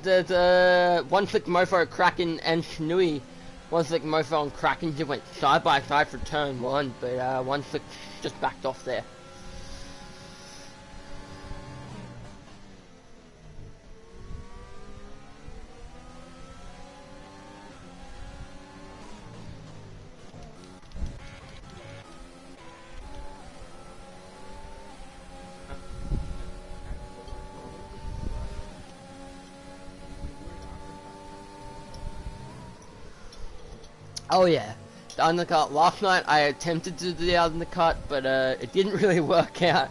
A: There's One Slick Mofo, Kraken, and Snooey. One Slick Mofo and Kraken just went side by side for turn 1, but One Slick just backed off there. Oh yeah, the undercut. Last night I attempted to do the undercut, but it didn't really work out.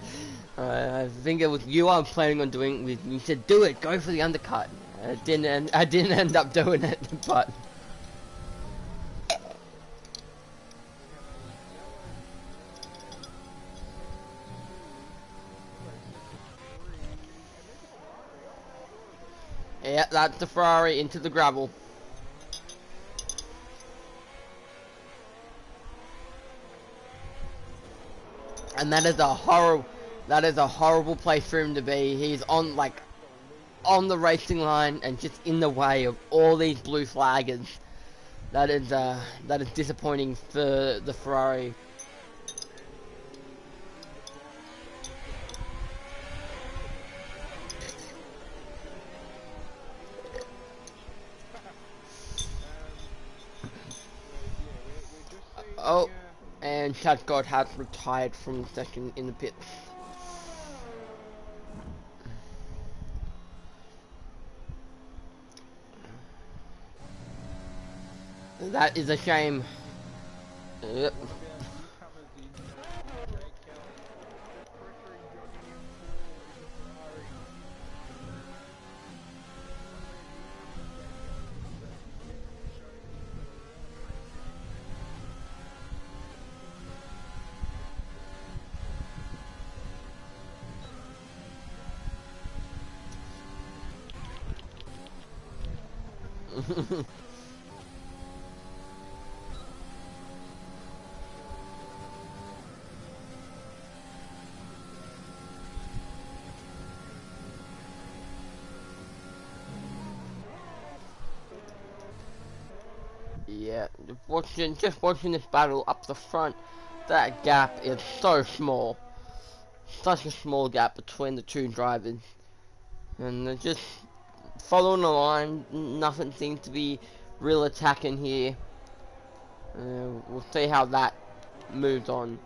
A: I think it was you I was planning on doing it with. You said, do it, go for the undercut. I didn't end up doing it, but... Yeah, that's the Ferrari into the gravel. And that is a horrible place for him to be. He's on the racing line and just in the way of all these blue flaggers. That is disappointing for the Ferrari. Oh, and Chad God has retired from second in the pits. That is a shame. Yep. Yeah, just watching this battle up the front, that gap is so small. Such a small gap between the two drivers. And they're just following the line, nothing seems to be real attacking here. We'll see how that moves on.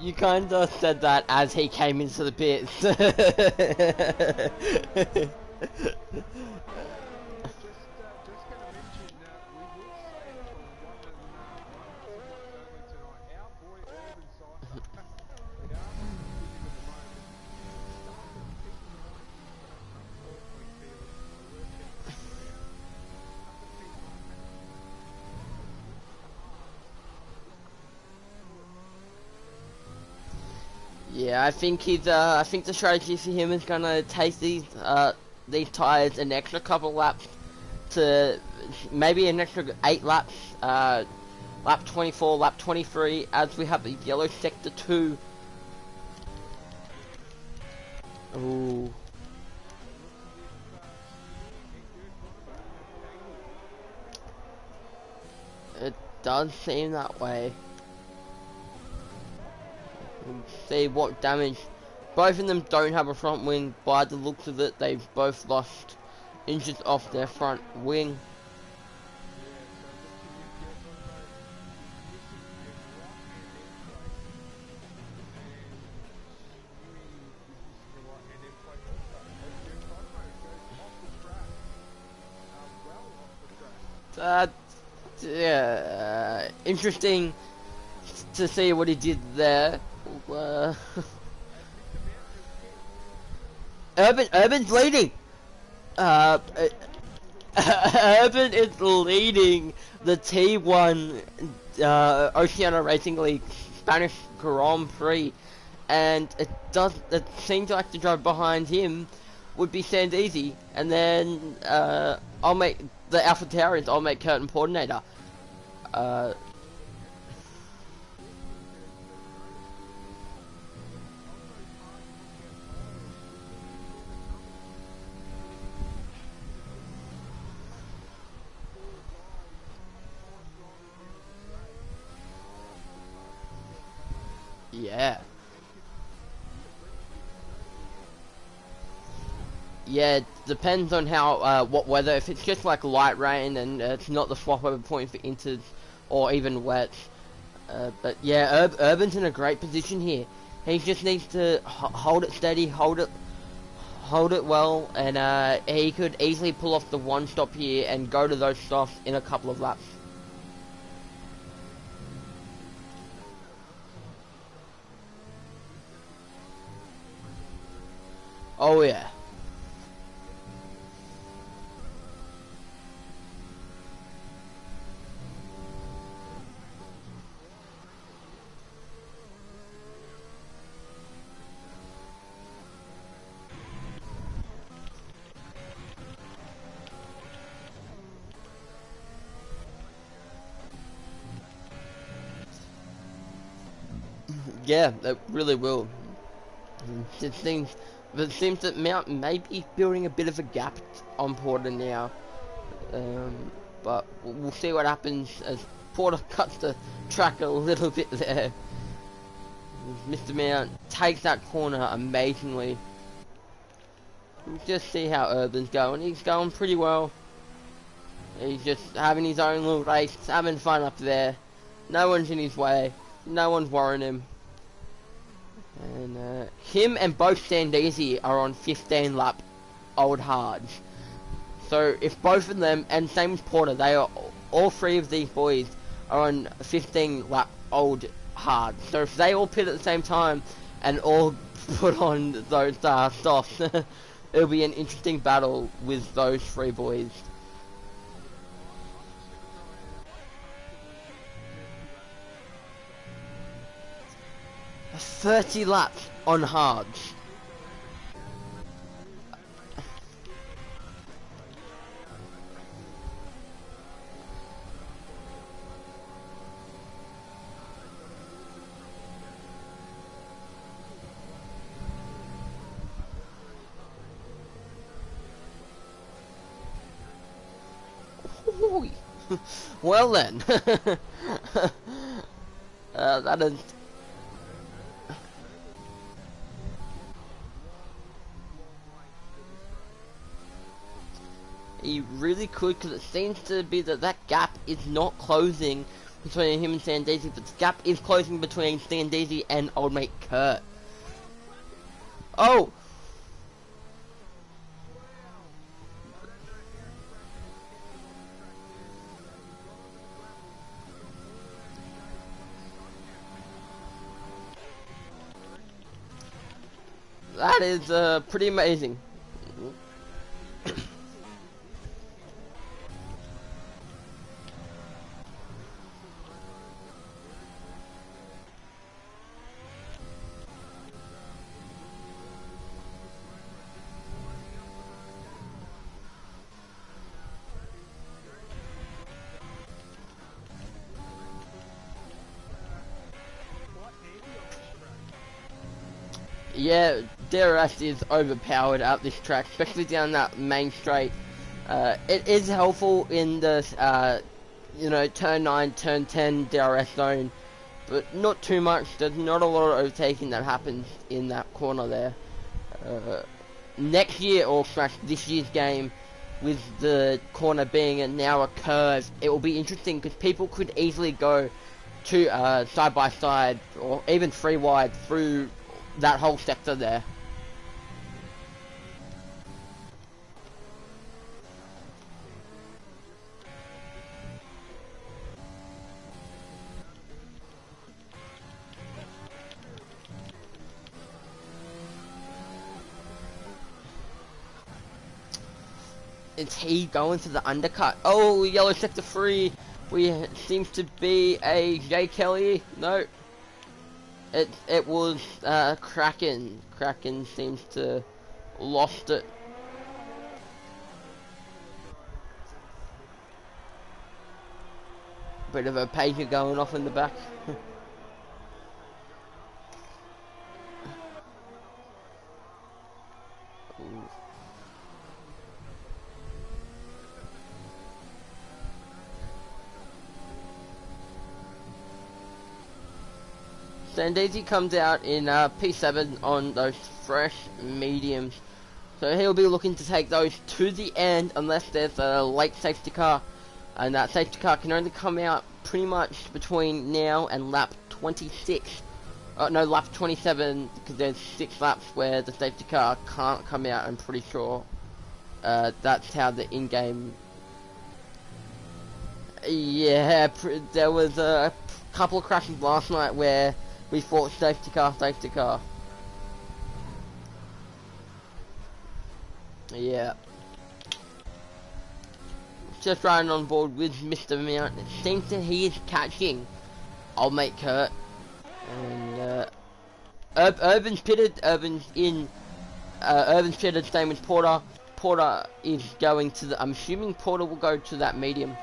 A: You kinda said that as he came into the pits. Yeah, I think the strategy for him is gonna take these tires an extra couple laps to maybe an extra 8 laps, lap 24, lap 23, as we have the yellow sector 2. Ooh. It does seem that way. See what damage. Both of them don't have a front wing. By the looks of it, they've both lost inches off their front wing. Yeah, interesting to see what he did there. Urban's leading. Uh, Urban is leading the T1 Oceania Racing League Spanish Grand Prix, and it seems like the driver behind him would be Sandeezy, and then I'll make the AlphaTaurians. I'll make Curtin Portinator. Yeah. Yeah, it depends on how what weather. If it's just like light rain and it's not the swap over point for inters or even wet. But yeah, Urban's in a great position here. He just needs to hold it steady, hold it well, and he could easily pull off the one stop here and go to those stops in a couple of laps. Oh yeah. Yeah, it really will. It seems that Mount may be building a bit of a gap on Porter now. But we'll see what happens as Porter cuts the track a little bit there. Mr. Mount takes that corner amazingly. We'll just see how Urban's going. He's going pretty well. He's just having his own little race, having fun up there. No one's in his way. No one's worrying him. And him and both Sandesi are on 15 lap old hards. So if both of them, and same with Porter, they are all three of these boys are on 15 lap old hard. So if they all pit at the same time and all put on those softs, it'll be an interesting battle with those three boys. 30 laps on hards. Well then, that is. He really could, because it seems to be that that gap is not closing between him and Sandesi, but the gap is closing between Sandesi and old mate Kurt. Oh! That is pretty amazing. Yeah, DRS is overpowered at this track, especially down that main straight. It is helpful in the, you know, turn 9, turn 10 DRS zone, but not too much. There's not a lot of overtaking that happens in that corner there. Next year, or this year's game, with the corner being now a curve, it will be interesting because people could easily go to side by side or even free wide through that whole sector there. Is he going to the undercut? Oh, yellow sector 3. We seems to be a J Kelly. No. It was Kraken. Kraken seems to lost it. Bit of a pager going off in the back. Sandesi comes out in P7 on those fresh mediums. So he'll be looking to take those to the end unless there's a late safety car. And that safety car can only come out pretty much between now and lap 26. No, lap 27, because there's 6 laps where the safety car can't come out, I'm pretty sure. That's how the in-game... Yeah, there was a couple of crashes last night where we fought safety car, safety car. Yeah. Just riding on board with Mr. Mount. It seems that he is catching old mate Kurt. And Urban's pitted. Urban's in. Urban's pitted. Same with Porter. Porter is going to the. I'm assuming Porter will go to that medium.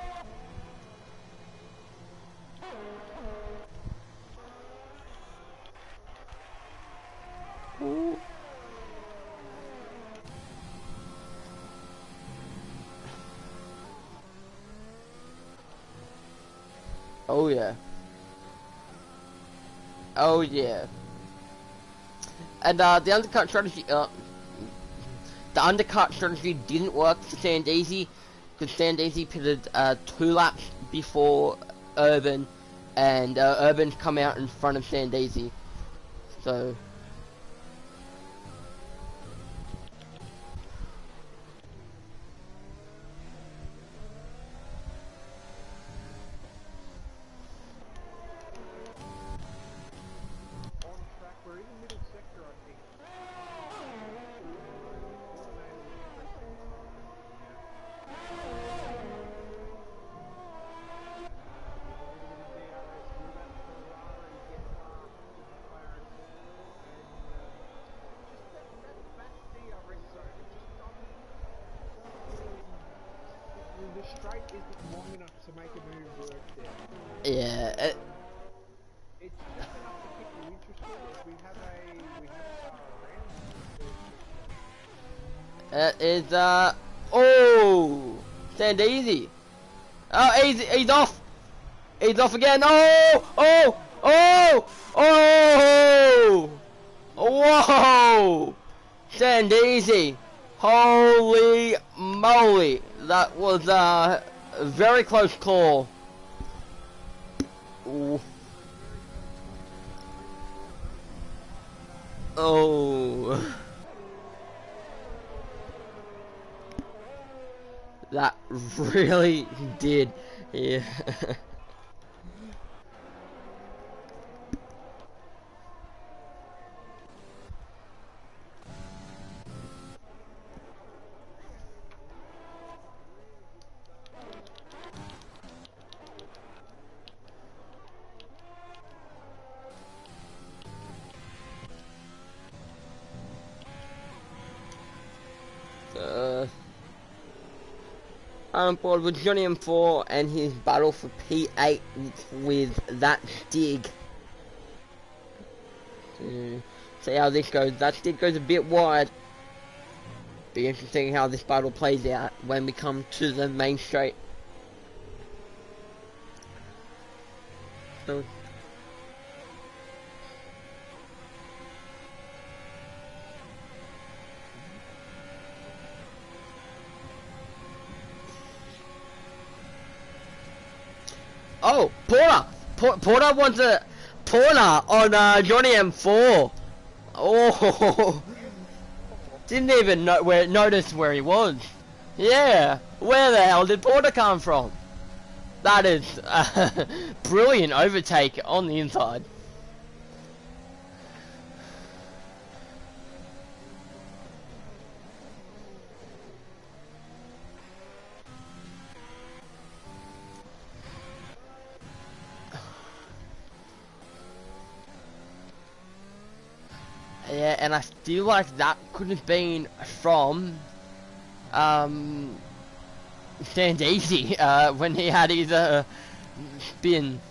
A: Ooh. Oh yeah. Oh yeah. And the undercut strategy didn't work for Sandeezy, because Sandeezy pitted 2 laps before Urban, and Urban's come out in front of Sandeezy. So
B: straight isn't long enough to make a move work there.
A: yeah.
B: It's just enough to keep you interested. We have a round.
A: It is oh, Sandeezy. Oh, he's off. He's off again. Oh, oh, oh, oh, whoa, Sandeezy. Holy moly, that was a very close call. Ooh. Oh, that really did, yeah. I'm on board with Johnny M4 and his battle for P8 with that Stig. See how this goes. That Stig goes a bit wide. Be interesting how this battle plays out when we come to the main straight. So, oh, Porter wants a Porter on Johnny M4. Oh, didn't even notice where he was. Yeah, where the hell did Porter come from? That is brilliant overtake on the inside. Yeah, and I feel like that could have been from Sandeezy when he had his spin.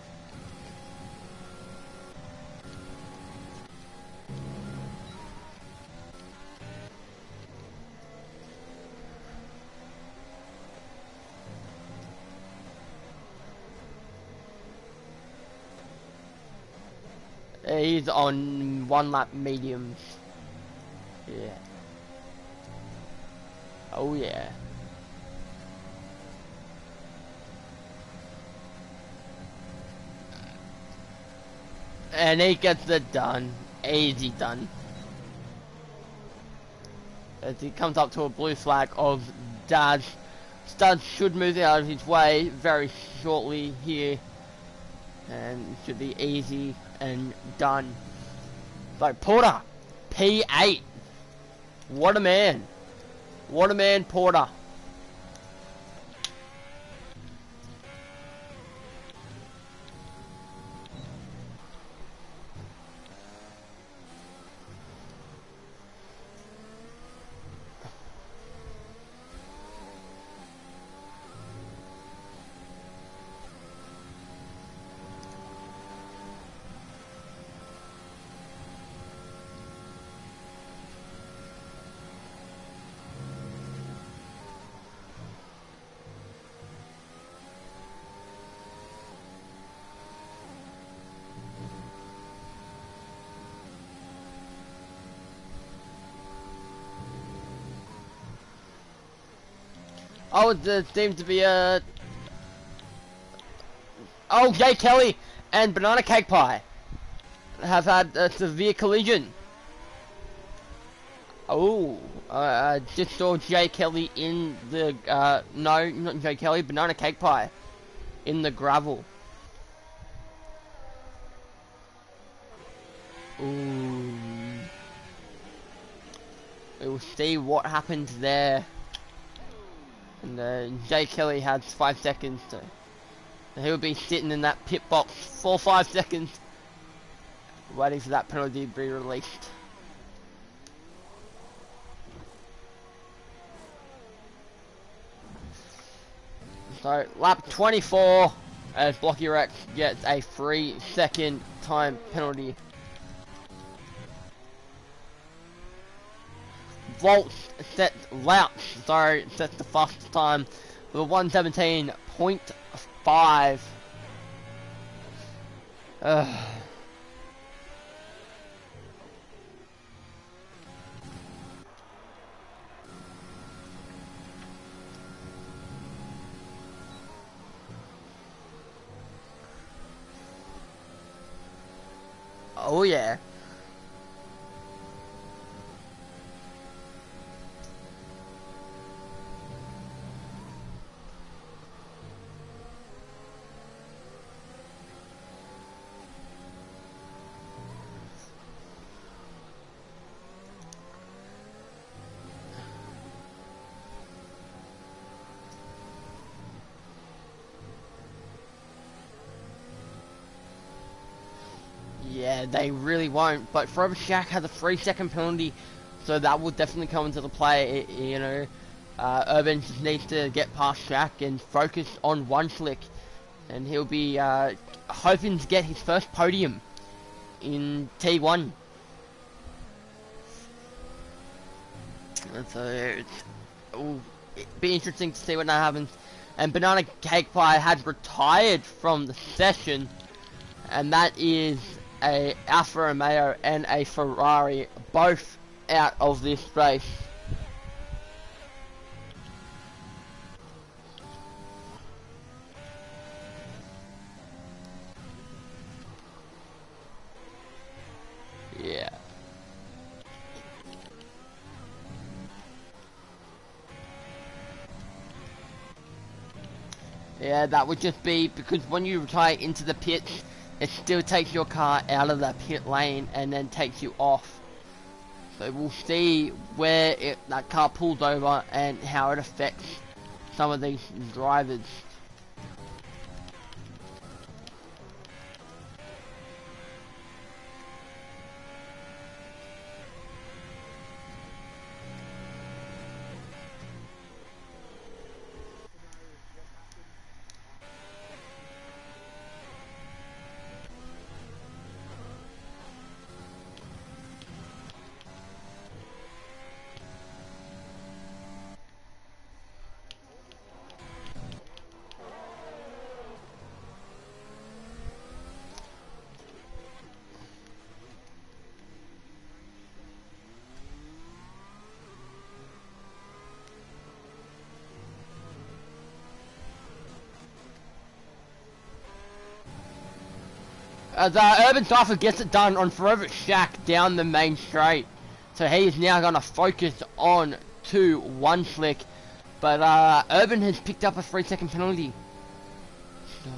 A: He's on 1 lap mediums. Yeah. Oh yeah. And he gets it done. Easy done. As he comes up to a blue flag of Dad. Studs should move out of his way very shortly here. And it should be easy and done. So Porter, P8. What a man. What a man, Porter. Oh, there seems to be a... Oh, Jay Kelly and Banana Cake Pie have had a severe collision. Oh, I just saw Jay Kelly in the... no, not Jay Kelly, Banana Cake Pie in the gravel. Ooh. We'll see what happens there. And Jay Kelly has 5 seconds, so he'll be sitting in that pit box for 5 seconds, waiting for that penalty to be released. So lap 24, as Blocky Rex gets a 3-second time penalty. Volt sets Louch, sorry, sets the fastest time with a 1:17.5. Oh yeah. Yeah, they really won't. But Forever Shaq has a 3-second penalty, so that will definitely come into the play. You know, Urban just needs to get past Shaq and focus on one slick, and he'll be hoping to get his first podium in T1. And so it will be interesting to see when that happens. And Banana Cake Pie has retired from the session, and that is a Alfa Romeo and a Ferrari, both out of this race. Yeah. Yeah, that would just be because when you retire into the pits, it still takes your car out of the pit lane and then takes you off. So we'll see where that car pulls over and how it affects some of these drivers. The Urban Cypher gets it done on Forever Shack down the main straight. So he is now going to focus on 2-1 Slick. But Urban has picked up a 3-second penalty. So,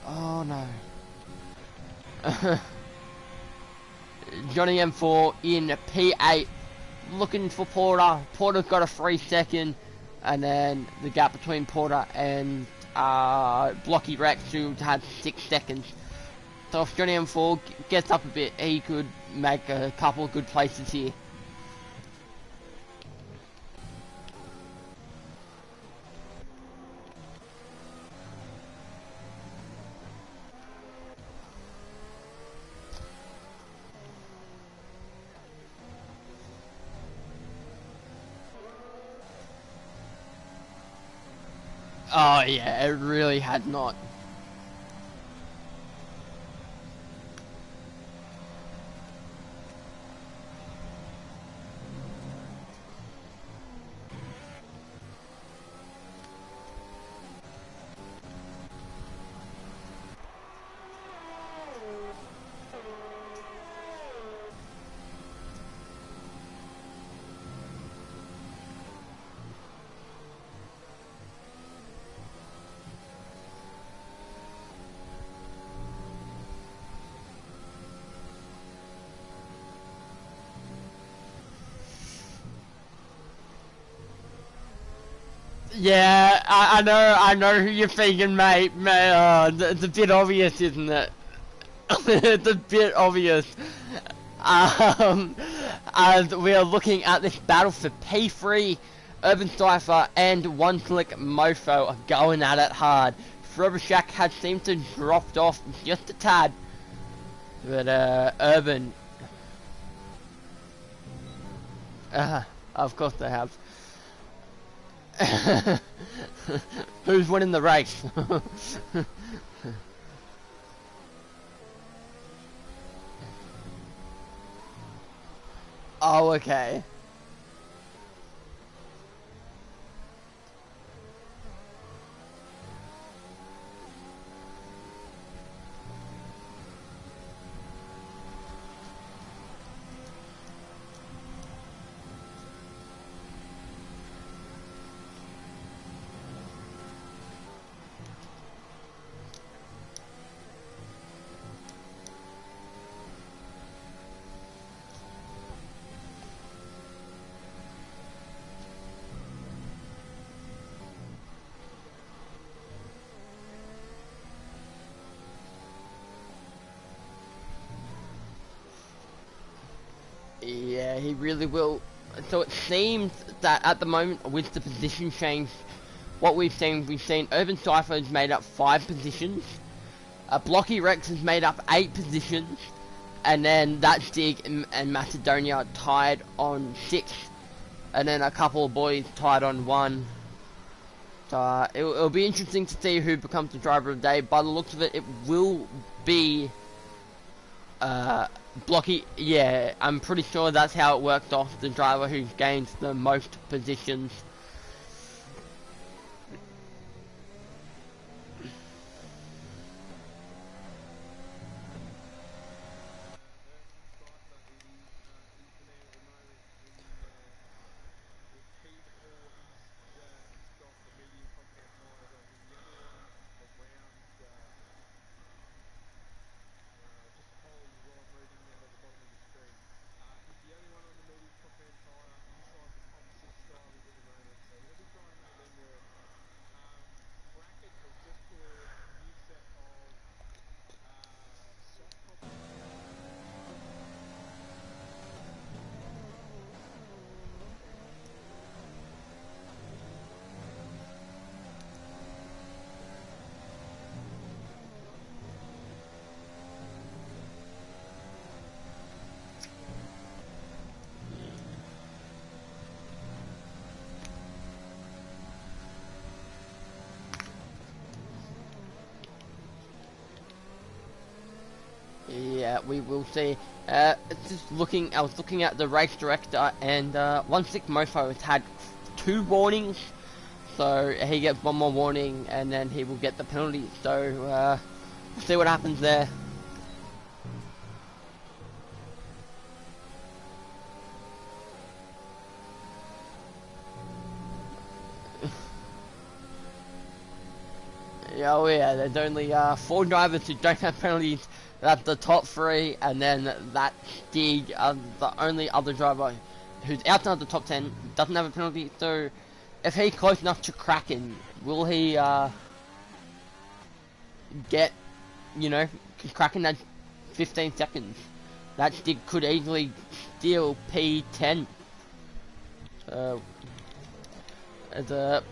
A: oh no. Johnny M4 in P8 looking for Porter. Porter's got a 3-second, and then the gap between Porter and Blocky Rex, who had 6 seconds. So if Johnny M4 gets up a bit, he could make a couple of good places here. Oh yeah, it really had not. Yeah, I know who you're thinking, mate. It's a bit obvious, isn't it? It's a bit obvious. As we are looking at this battle for P3, Urban Cypher and One Slick Mofo are going at it hard. Forever Shack has seemed to have dropped off just a tad, but Urban, of course they have. Who's winning the race? Oh, okay. Yeah, he really will. So it seems that at the moment, with the position change, what we've seen Urban Cypher has made up 5 positions, Blocky Rex has made up 8 positions, and then That's Dig and Macedonia tied on 6, and then a couple of boys tied on 1. So it'll be interesting to see who becomes the driver of the day. By the looks of it, it will be Blocky. Yeah, I'm pretty sure that's how it worked off, the driver who gains the most positions. Yeah, we will see. Just looking, I was looking at the race director, and One Slick Mofo has had 2 warnings, so he gets 1 more warning, and then he will get the penalty. So we'll see what happens there. Yeah, oh yeah, there's only 4 drivers who don't have penalties. That's the top 3, and then that Stig, the only other driver who's outside the top 10, doesn't have a penalty. So, if he's close enough to Kraken, will he get, you know, Kraken at 15 seconds? That Stig could easily steal P10. The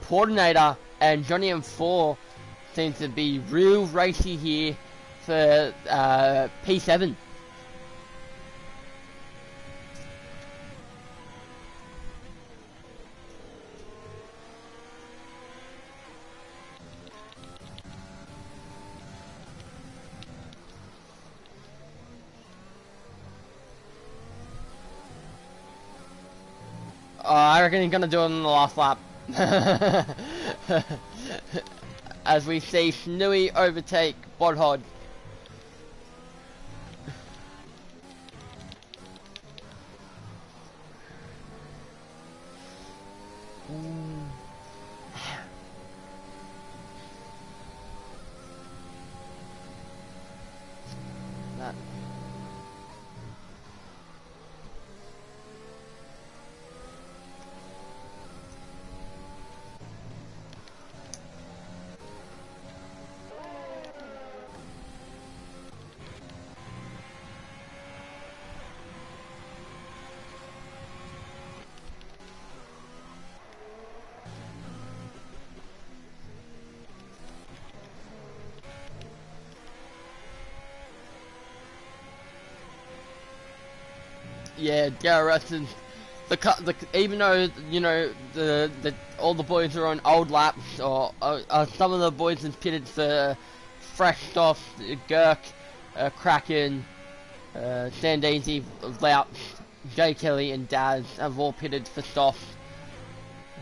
A: Portinator and Johnny M4 seems to be real racy here for P7. I reckon he's gonna do it in the last lap. As we see Snooey overtake Bodhod. That. Yeah, DRS is the even though you know the all the boys are on old laps, or some of the boys have pitted for fresh stuff. Gurk, Kraken, Sandeezy, Louch, Jay Kelly, and Daz have all pitted for stuff.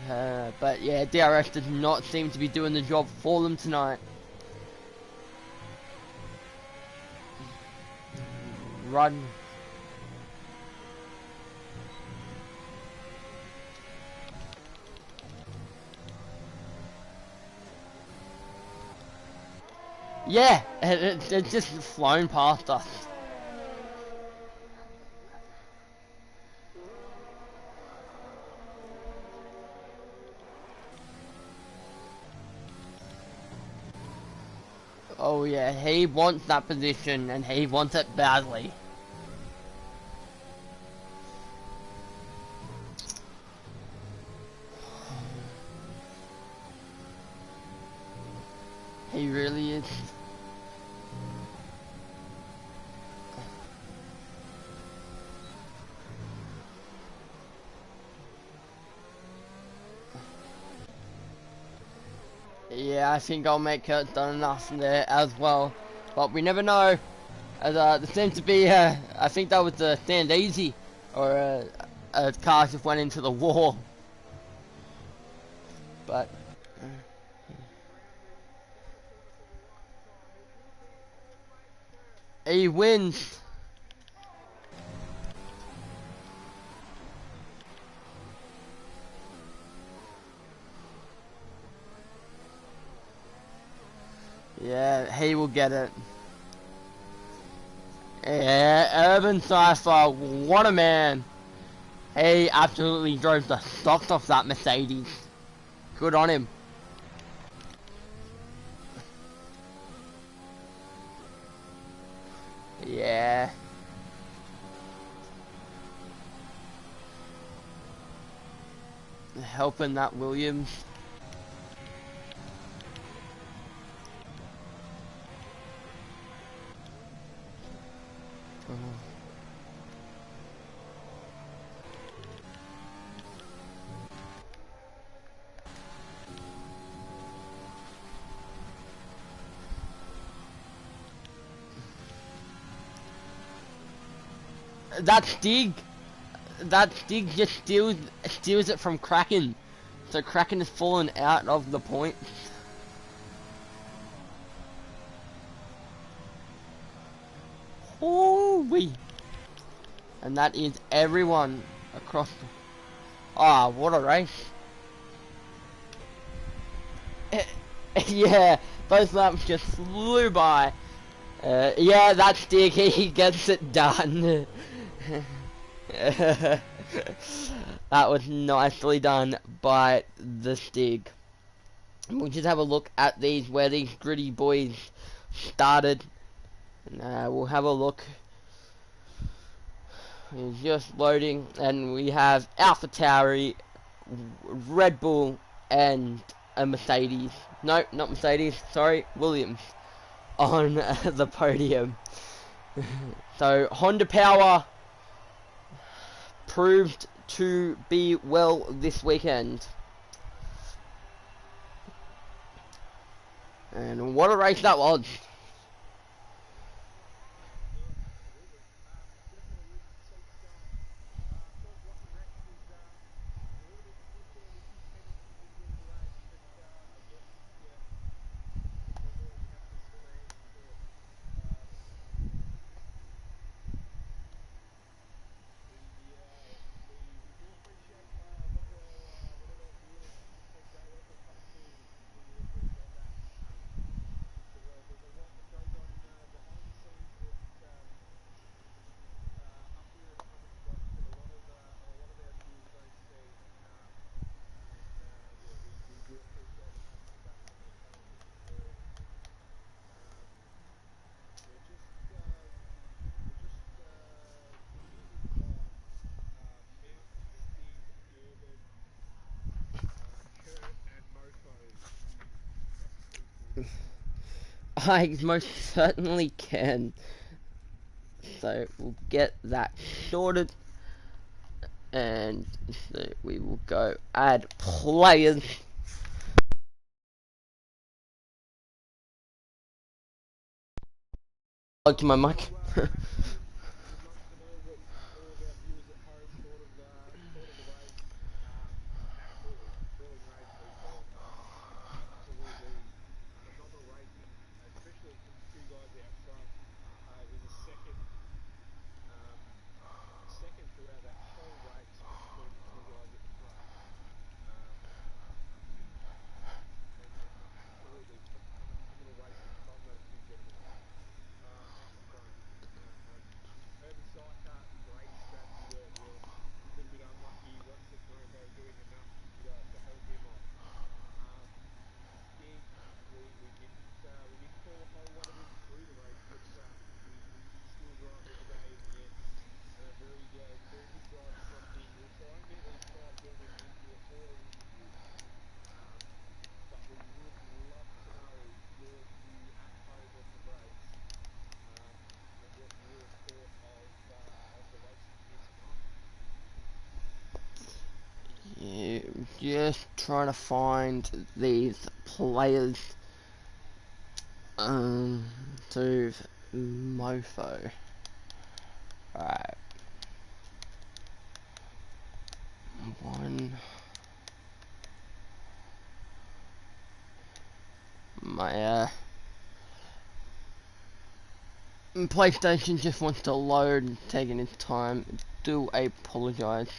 A: But yeah, DRS does not seem to be doing the job for them tonight. Run. Yeah, it's just flown past us. Oh yeah, he wants that position and he wants it badly. He really is. Yeah, I think I'll make Kurt done enough there as well, but we never know. As there seems to be, I think that was the Stand Easy, or a car just went into the wall. But he wins. Yeah, he will get it. Yeah, Urban Cypher, what a man. He absolutely drove the socks off that Mercedes. Good on him. Yeah. Helping that Williams. That Stig just steals it from Kraken. So Kraken has fallen out of the point. Ooh-wee. And that is everyone across the... Ah, what a race. Yeah, those laps just flew by. Yeah, that's Dick. He gets it done. That was nicely done by the Stig. We'll just have a look at these, where these gritty boys started. And, we'll have a look. It's just loading, and we have AlphaTauri, Red Bull, and a Mercedes. No, not Mercedes. Sorry, Williams on the podium. So Honda Power proved to be well this weekend. And what a race that was. I most certainly can. So we'll get that sorted, and so we will go add players. Plug to my mic. Yeah, just trying to find these players to Mofo. Right. One. My PlayStation just wants to load, taking its time. Do apologize.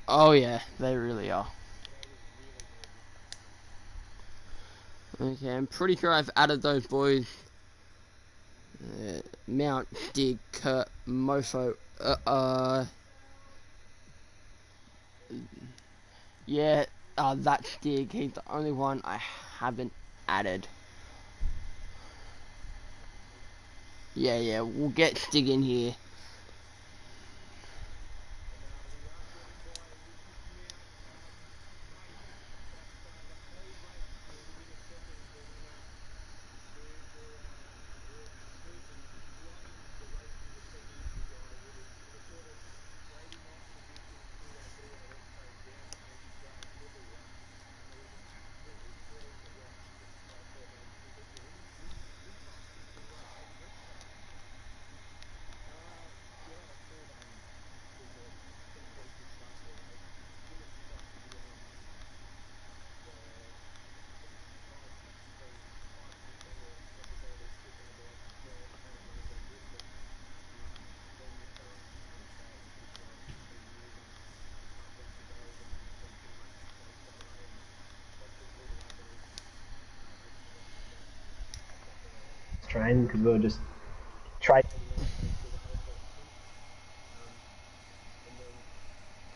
A: Oh yeah, they really are. Okay, I'm pretty sure I've added those boys. Mount, Dig, Kurt, Mofo. Yeah, that's Dig. He's the only one I haven't added. Yeah, we'll get Stig in here.
C: train because we were just trading notes with other participants. And then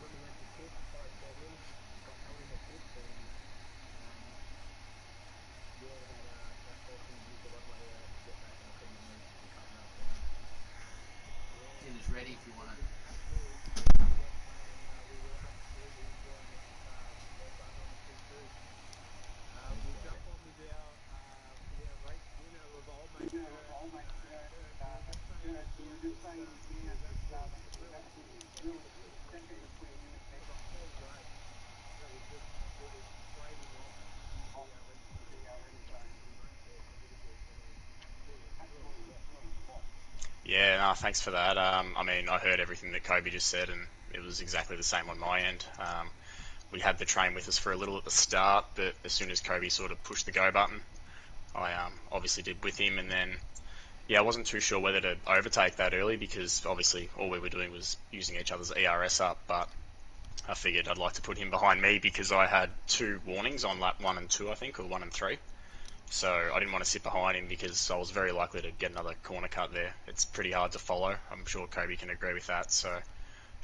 C: when we went to pit, 5 seconds, got held in the pits, and yeah, that forced me to use the runway to get back up and then recover up. And yeah,
A: It is ready if you want
C: it
A: it.
C: was absolutely incredible to watch, mate, and we were absolutely enjoying it. Well done on the P2. We'll jump on with our race winner of all, mate, Kurt. Kurt, we were just saying in here, it was absolutely surreal. I think it was second between you and me. It got third race, and it was just trading off the DRS zone pretty much for a little bit, and it was thrill to watch.
D: Yeah, no, thanks for that. I mean, I heard everything that Kobe just said, and it was exactly the same on my end. We had the train with us for a little at the start, but as soon as Kobe sort of pushed the go button, I obviously did with him, and then yeah, I wasn't too sure whether to overtake that early because obviously all we were doing was using each other's ERS up, but I figured I'd like to put him behind me because I had 2 warnings on lap 1 and 2, I think, or 1 and 3. So I didn't want to sit behind him because I was very likely to get another corner cut there. It's pretty hard to follow. I'm sure Kobe can agree with that. So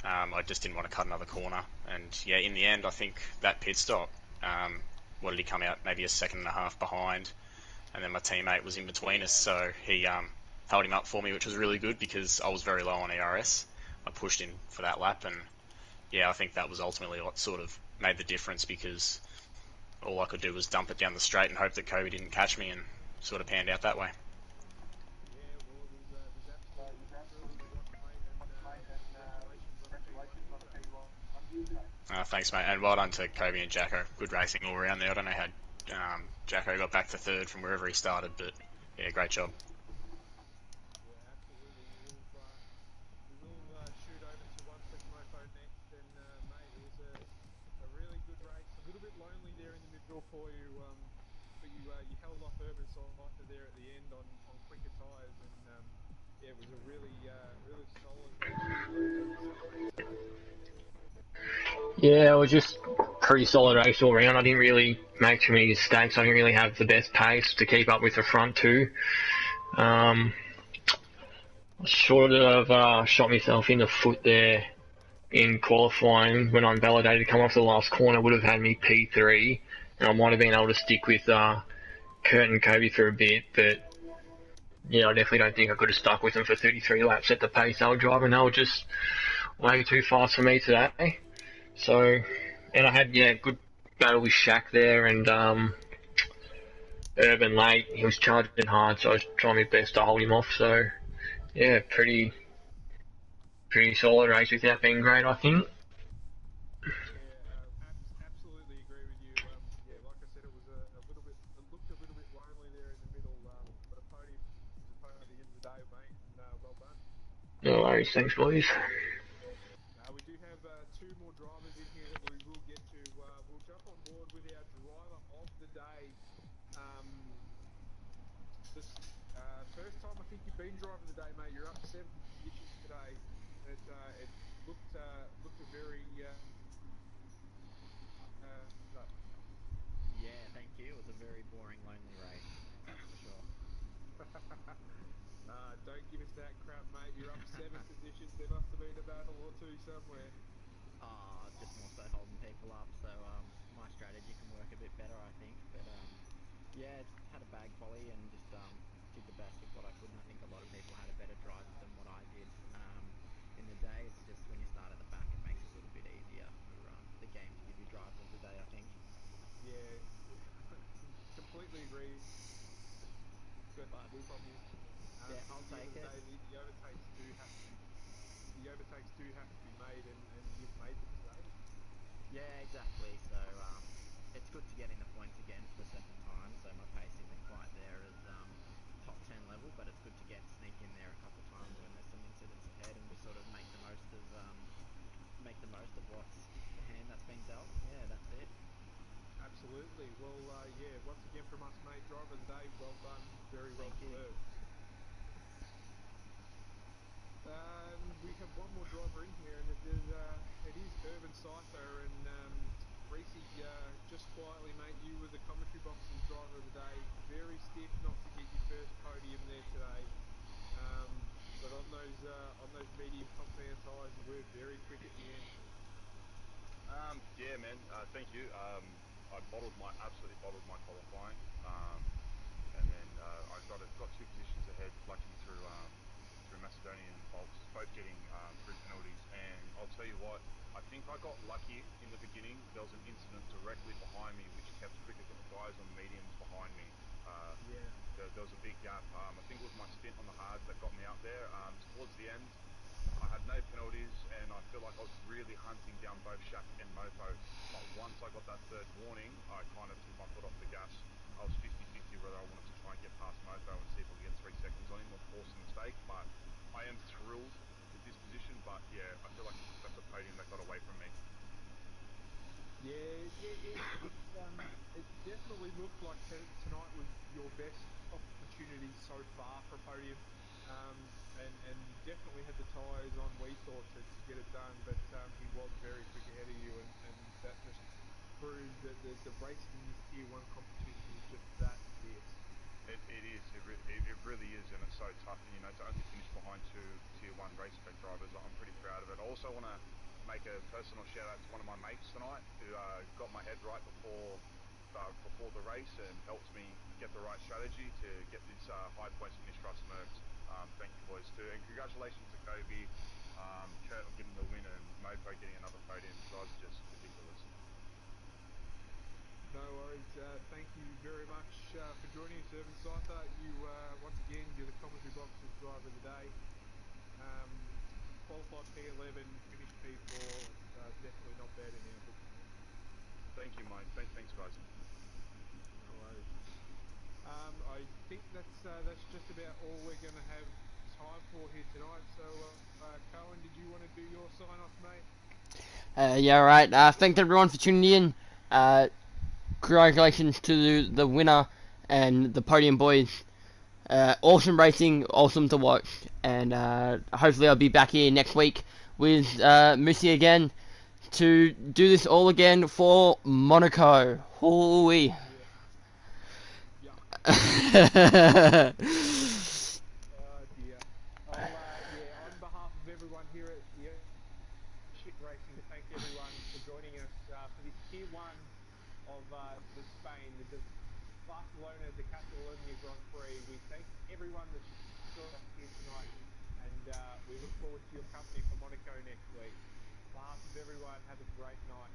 D: I just didn't want to cut another corner. And yeah, in the end, I think that pit stop, what did he come out? Maybe a second and a half behind. And then my teammate was in between us. So he held him up for me, which was really good because I was very low on ERS. I pushed him for that lap. And yeah, I think that was ultimately what sort of made the difference because all I could do was dump it down the straight and hope that Kobe didn't catch me, and sort of panned out that way.
B: Yeah, well, it was absolutely thrilling to watch, mate, and congratulations on a P1 here today.
D: Thanks, mate, and well done to Kobe and Jacko. Good racing all around there. I don't know how Jacko got back to third from wherever he started, but yeah, great job.
B: Yeah, absolutely. We will shoot over to One Click Mofo next, and mate, it was a really good race. A little bit lonely there in the middle for you, but you held off Urban Cypher there at the end on quicker tyres, and yeah, it was a really solid race today.
C: Yeah, it was just pretty solid race all round. I didn't really make too many mistakes. I didn't really have the best pace to keep up with the front two. Sort of shot myself in the foot there in qualifying when I'm validated to come off the last corner. Would have had me P3, and I might have been able to stick with Kurt and Kobe for a bit, but yeah, I definitely don't think I could have stuck with them for 33 laps at the pace they were driving. They were just way too fast for me today. So, and I had good battle with Shaq there and Urban late. He was charging hard, so I was trying my best to hold him off. So yeah, pretty solid race without being great, I think.
B: Yeah, absolutely agree with you. Yeah, like I said, it was a little bit, it looked a little bit lonely there in the middle, but a podium is a podium at the end of the day, mate, and well done.
C: No worries, thanks boys.
B: We do have 2 more drivers in here that we will get to. We'll jump on board with our driver of the day. This first time I think you've been driver of the day, mate. You're up 7th position today. It looked a very
E: Yeah, thank you. It was a very boring, lonely race, that's for sure.
B: don't give us that crap, mate. You're up 7 positions. There must have been a battle or two somewhere.
E: Just more so holding people up, so my strategy can work a bit better, I think. But yeah, just had a bag quali and just did the best with what I could. And I think a lot of people had a better drive than what I did in the day. It's just when you start at the back, it makes it a little bit easier for the game to give you driver of the day, I think.
B: Yeah, completely agree. But
E: But
B: from you,
E: yeah,
B: because
E: I'll
B: at the end
E: take
B: of the
E: it.
B: day, the overtakes do have to be made, and you've made them today.
E: Yeah, exactly. So it's good to get in the points again for the second time. So my pace isn't quite there as top 10 level, but it's good to sneak in there a couple times when there's some incidents ahead and just sort of make the most of what's the hand that's been dealt. Yeah, that's it.
B: Absolutely. Well, yeah. Once again from us, mate. Driver of the day. Well done. Very well
E: Thank you.
B: deserved. We have one more driver in here, and it is Urban Cypher. And Reese, just quietly, mate, you were the commentary box's driver of the day. Very stiff not to get your first podium there today. But on those medium compound tyres, you were very quick at the end.
C: Yeah, man. Thank you. I absolutely bottled my qualifying, and then I got two positions ahead, lucky through Macedonian faults, both getting through penalties. And I'll tell you what, I think I got lucky in the beginning. There was an incident directly behind me which kept quicker guys on mediums behind me.
B: Yeah.
C: There was a big gap. I think it was my stint on the hards that got me out there. Towards the end, I had no penalties, and I feel like I was really hunting down both Shaq and Moto. But once I got that third warning, I kind of took my foot off the gas. I was 50-50 whether I wanted to try and get past Moto and see if I could get 3 seconds on him or force a mistake. But I am thrilled with this position. But yeah, I feel like that's a podium that got away from me.
B: It definitely looked like tonight was your best opportunity so far for a podium, and you definitely had the tyres on, we thought, to get it done, but he was very quick ahead of you, and that just proves that the racing in this Tier 1 competition is just that fierce.
C: It is. It really is, and it's so tough. And to only finish behind two Tier 1 race spec drivers, I'm pretty proud of it. I also want to make a personal shout out to one of my mates tonight who got my head right before the race and helped me get the right strategy to get this high points finish for us Mercs. Thank you, boys, too, and congratulations to Kobe, Kurt getting the win, and Mopo getting another podium. You guys are just ridiculous.
B: No worries. Thank you very much for joining us, Irvin Scyther. You, once again, you're the commentary box's driver of the day. Qualified P11, finished P4. Definitely not bad in our book.
C: Thank you, mate. Thanks, guys.
B: No worries. I think that's just about all we're going to have time for here tonight. So, Coen, did you want to do your sign-off, mate?
A: Yeah, right. Thanks everyone for tuning in. Congratulations to the winner and the podium boys. Awesome racing, awesome to watch, and hopefully I'll be back here next week with Missy again to do this all again for Monaco. Hooey.
B: Yeah. Dear. On behalf of everyone here at the Shit Racing, thank everyone for joining us for this Tier 1 of the Spain, the Barcelona de Catalonia Grand Prix. We thank everyone that's joined us here tonight, and we look forward to your company for Monaco next week. On behalf of everyone, have a great night.